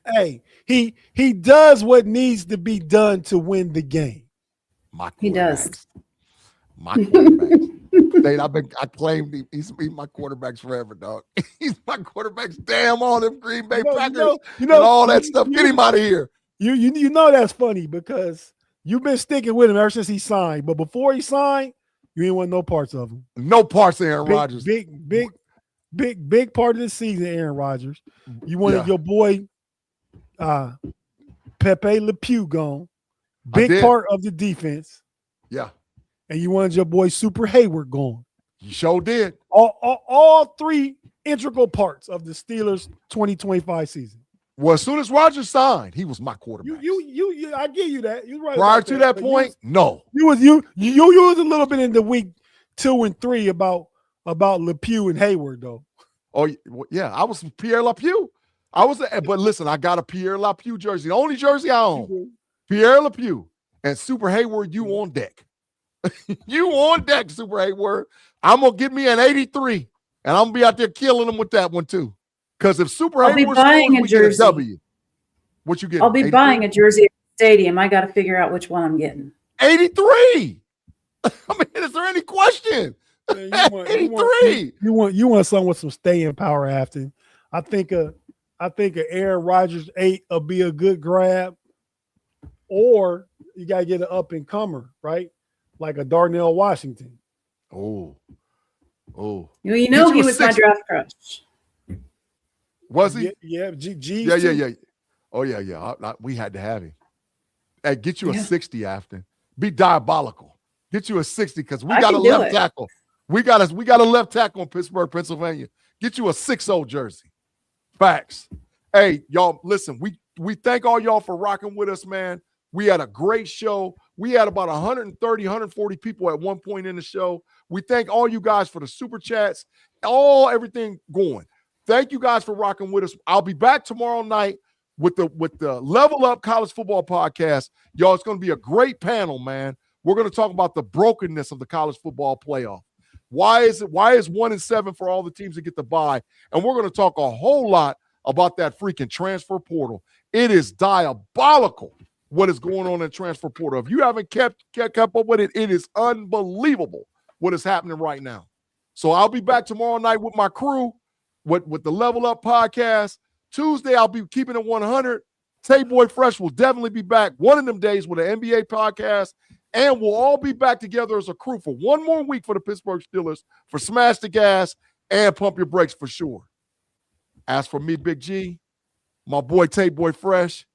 Hey, he does what needs to be done to win the game. He does. My quarterbacks. I claimed he's been my quarterbacks forever, dog. He's my quarterbacks. Damn, all them Green Bay Packers and all that stuff. Get him out of here. You know that's funny because you've been sticking with him ever since he signed. But before he signed, you didn't want no parts of him. No parts of Aaron Rodgers. Big part of the season, Aaron Rodgers. You wanted your boy Pepe Le Pew gone. Big part of the defense. Yeah. And you wanted your boy Super Hayward gone. You sure did. All three integral parts of the Steelers 2025 season. Well, as soon as Rodgers signed, he was my quarterback. You I give you that. You're right. Prior to that point, no. You was a little bit in the week 2 and 3 about Le Pew and Hayward though. Oh yeah, I was Pierre LePew. But listen, I got a Pierre LePew jersey. The only jersey I own. Pierre LePew and Super Hayward. You on deck? You on deck, Super Hayward? I'm gonna get me an 83, and I'm gonna be out there killing them with that one too. Because if Super Hayward buying a jersey. Get a W, what you get? I'll be 83? buying a jersey at the stadium. I got to figure out which one I'm getting. 83. I mean, is there any question? Man, 83. You want someone with some staying power, Afton. I think a Aaron Rodgers 8 will be a good grab, or you gotta get an up and comer, right? Like a Darnell Washington. Oh. You know he was my draft crush. Was he? Yeah. Yeah. Oh yeah. We had to have him. Hey, get you a 60, Afton. Be diabolical. Get you a 60 because we got a left tackle. We got a left tackle in Pittsburgh, Pennsylvania. Get you a 6-0 jersey. Facts. Hey, y'all, listen, we thank all y'all for rocking with us, man. We had a great show. We had about 130, 140 people at one point in the show. We thank all you guys for the super chats, everything going. Thank you guys for rocking with us. I'll be back tomorrow night with the Level Up College Football Podcast. Y'all, it's going to be a great panel, man. We're going to talk about the brokenness of the college football playoff. Why is 1-7 for all the teams that get the bye? And we're going to talk a whole lot about that freaking transfer portal. It is diabolical what is going on in the transfer portal. If you haven't kept up with it, it is unbelievable what is happening right now. So I'll be back tomorrow night with my crew with the Level Up Podcast. Tuesday, I'll be keeping it 100. Tate Boy Fresh will definitely be back one of them days with an NBA podcast. And we'll all be back together as a crew for one more week for the Pittsburgh Steelers for Smash the Gas and Pump Your Brakes for sure. As for me, Big G, my boy Tate Boy Fresh,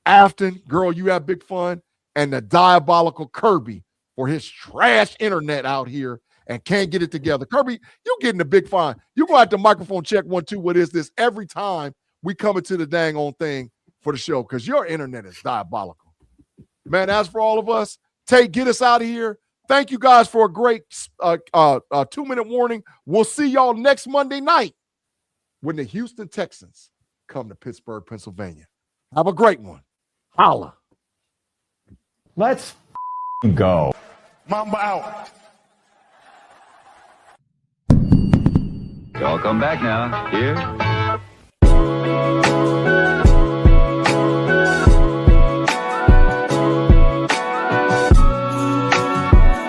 Afton, girl, you have big fun, and the diabolical Kirby for his trash internet out here and can't get it together. Kirby, you're getting a big fine. You're going to have to microphone check 1, 2. What is this? Every time we come into the dang on thing for the show because your internet is diabolical. Man, as for all of us, Tate, get us out of here. Thank you guys for a great 2-minute warning. We'll see y'all next Monday night when the Houston Texans come to Pittsburgh, Pennsylvania. Have a great one. Holla. Let's go. Mamba out. Y'all come back now. Here